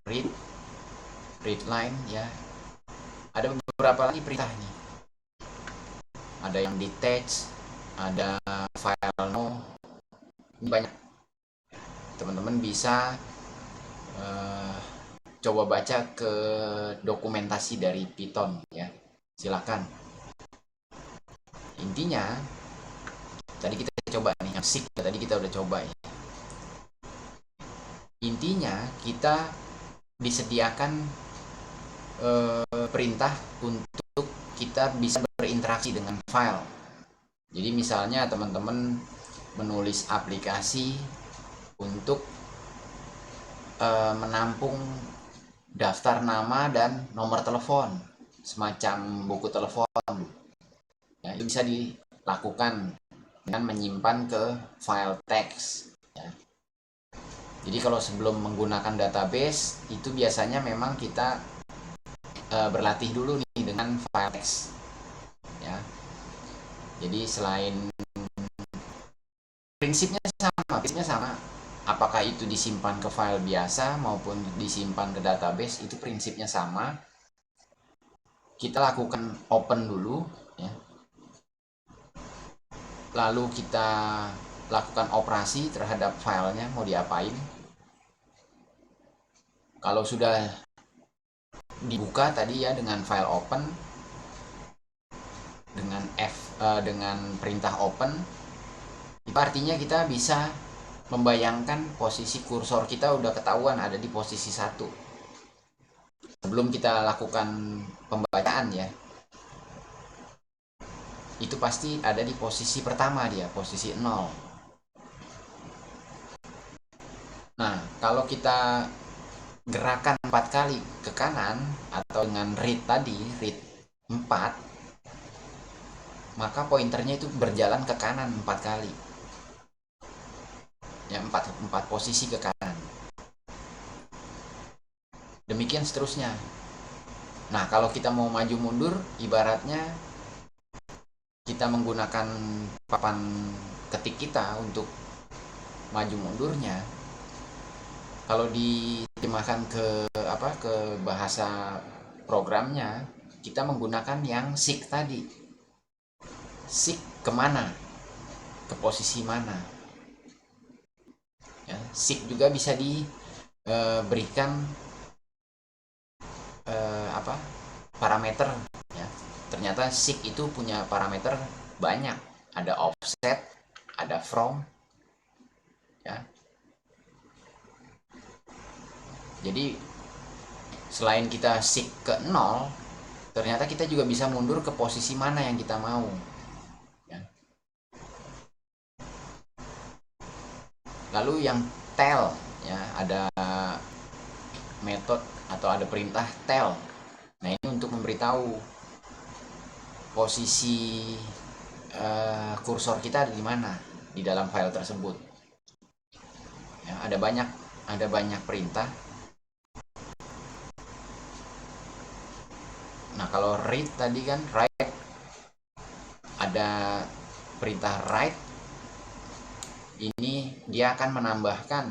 read, readline ya. Ada beberapa lagi perintah nih. Ada yang detach, ada file no. Ini banyak. Teman-teman bisa coba baca ke dokumentasi dari Python ya. Silakan. Intinya tadi kita coba nih yang seek tadi kita udah coba ya. Intinya kita disediakan perintah untuk kita bisa berinteraksi dengan file. Jadi misalnya teman-teman menulis aplikasi untuk menampung daftar nama dan nomor telepon, semacam buku telepon. Ya, itu bisa dilakukan dengan menyimpan ke file teks. Ya. Jadi kalau sebelum menggunakan database itu biasanya memang kita berlatih dulu nih dengan file teks. Ya. Jadi selain prinsipnya sama. Apakah itu disimpan ke file biasa maupun disimpan ke database, itu prinsipnya sama. Kita lakukan open dulu ya. Lalu kita lakukan operasi terhadap filenya mau diapain. Kalau sudah dibuka tadi ya dengan file open dengan perintah open, itu artinya kita bisa membayangkan posisi kursor kita udah ketahuan ada di posisi 1 sebelum kita lakukan pembacaan ya. Itu pasti ada di posisi pertama dia, posisi 0. Nah, kalau kita gerakan 4 kali ke kanan atau dengan read tadi, read 4, maka pointernya itu berjalan ke kanan 4 kali. Ya, 4 posisi ke kanan. Demikian seterusnya. Nah, kalau kita mau maju mundur, ibaratnya kita menggunakan papan ketik kita untuk maju mundurnya. Kalau diterjemahkan ke bahasa programnya, kita menggunakan yang seek tadi. Seek kemana? Ke posisi mana? Ya, seek juga bisa diberikan parameter ya. Ternyata seek itu punya parameter banyak. Ada offset, ada from ya. Jadi selain kita seek ke 0, ternyata kita juga bisa mundur ke posisi mana yang kita mau ya. Lalu yang tell ya, ada metode atau ada perintah tell. Nah, ini untuk memberitahu posisi kursor kita ada di mana di dalam file tersebut. Ya, ada banyak perintah. Nah, kalau read tadi kan write, ada perintah write. Ini dia akan menambahkan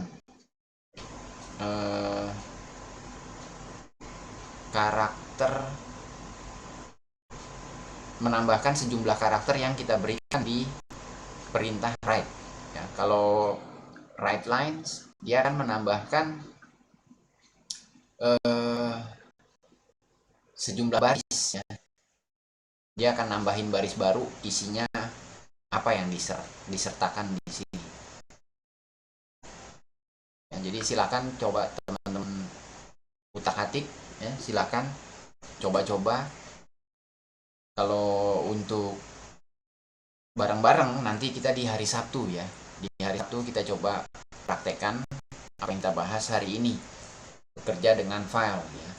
menambahkan sejumlah karakter yang kita berikan di perintah write ya. Kalau write lines dia akan menambahkan sejumlah baris ya. Dia akan nambahin baris baru, isinya apa yang disertakan di sini ya. Jadi silakan coba teman-teman utak-atik ya, silakan coba-coba. Kalau untuk bareng-bareng nanti kita di hari Sabtu ya. Di hari Sabtu kita coba praktekkan apa yang kita bahas hari ini, bekerja dengan file ya.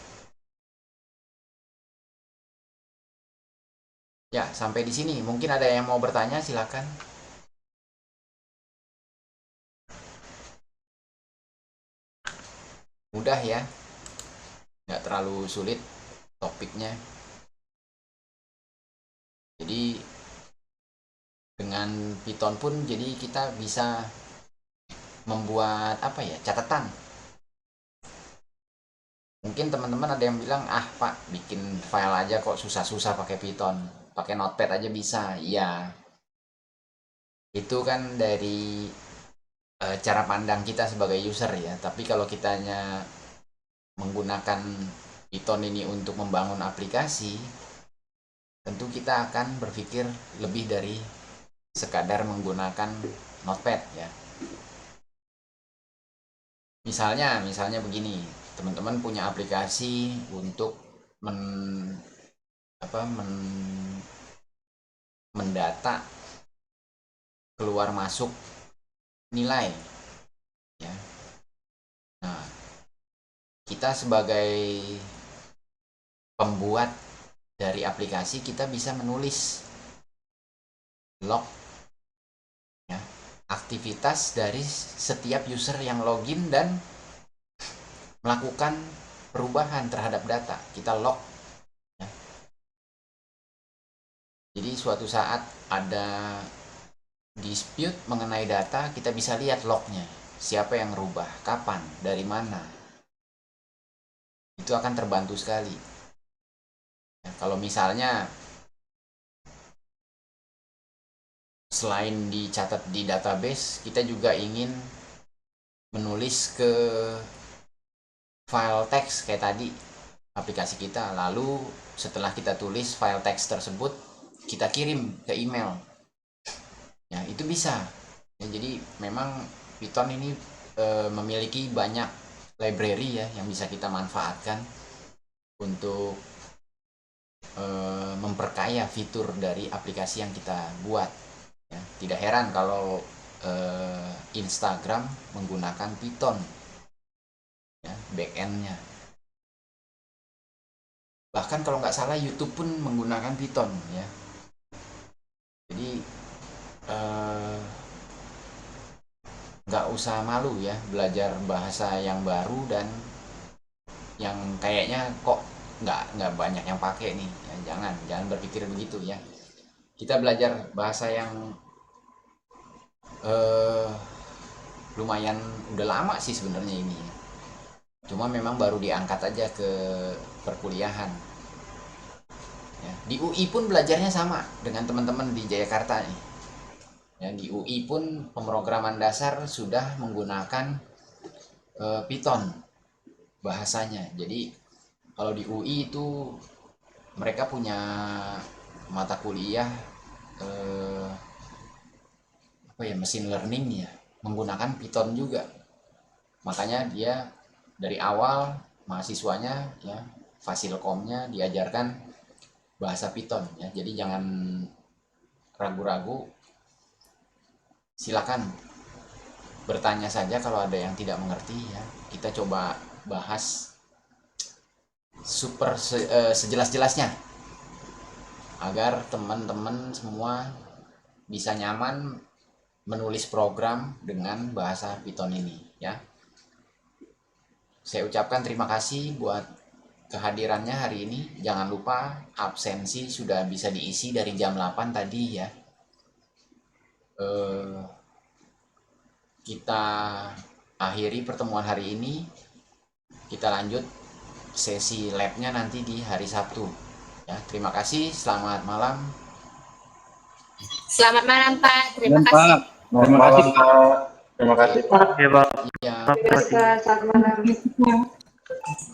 Ya, sampai di sini. Mungkin ada yang mau bertanya, silakan. mudah ya, nggak terlalu sulit topiknya. Jadi dengan Python pun jadi kita bisa membuat apa ya, catatan. Mungkin teman-teman ada yang bilang, ah Pak, bikin file aja kok susah-susah pakai Python, pakai Notepad aja bisa. Iya, itu kan dari cara pandang kita sebagai user ya. Tapi kalau kitanya menggunakan Python ini untuk membangun aplikasi, tentu kita akan berpikir lebih dari sekadar menggunakan Notepad ya. Misalnya begini, teman-teman punya aplikasi untuk mendata keluar masuk nilai ya. Nah, kita sebagai pembuat dari aplikasi, kita bisa menulis log ya, aktivitas dari setiap user yang login dan melakukan perubahan terhadap data. Kita log ya. Jadi suatu saat ada dispute mengenai data, kita bisa lihat lognya, siapa yang rubah, kapan, dari mana. Itu akan terbantu sekali ya, kalau misalnya selain dicatat di database, kita juga ingin menulis ke file teks kayak tadi aplikasi kita, lalu setelah kita tulis file teks tersebut, kita kirim ke email ya, itu bisa ya. Jadi memang Python ini memiliki banyak library ya yang bisa kita manfaatkan untuk memperkaya fitur dari aplikasi yang kita buat ya. Tidak heran kalau Instagram menggunakan Python ya, backendnya. Bahkan kalau nggak salah YouTube pun menggunakan Python ya. Jadi nggak usah malu ya belajar bahasa yang baru dan yang kayaknya kok nggak banyak yang pakai nih ya. Jangan berpikir begitu ya. Kita belajar bahasa yang lumayan udah lama sih sebenarnya ini ya. Cuma memang baru diangkat aja ke perkuliahan ya. Di UI pun belajarnya sama dengan teman-teman di Jayakarta nih ya. Di UI pun pemrograman dasar sudah menggunakan Python bahasanya. Jadi kalau di UI itu mereka punya mata kuliah apa ya, mesin learning ya, menggunakan Python juga. Makanya dia dari awal mahasiswanya ya, Fasilkomnya diajarkan bahasa Python ya. Jadi jangan ragu-ragu, silakan bertanya saja kalau ada yang tidak mengerti ya. Kita coba bahas sejelas-jelasnya agar teman-teman semua bisa nyaman menulis program dengan bahasa Python ini ya. Saya ucapkan terima kasih buat kehadirannya hari ini. Jangan lupa absensi sudah bisa diisi dari jam 8 tadi ya. Kita akhiri pertemuan hari ini. Kita lanjut sesi labnya nanti di hari Sabtu ya. Terima kasih, selamat malam. Selamat malam Pak, terima Pak. kasih. Terima kasih Pak. Terima kasih Pak. Ya, Pak. Ya. Terima kasih. Selamat malam.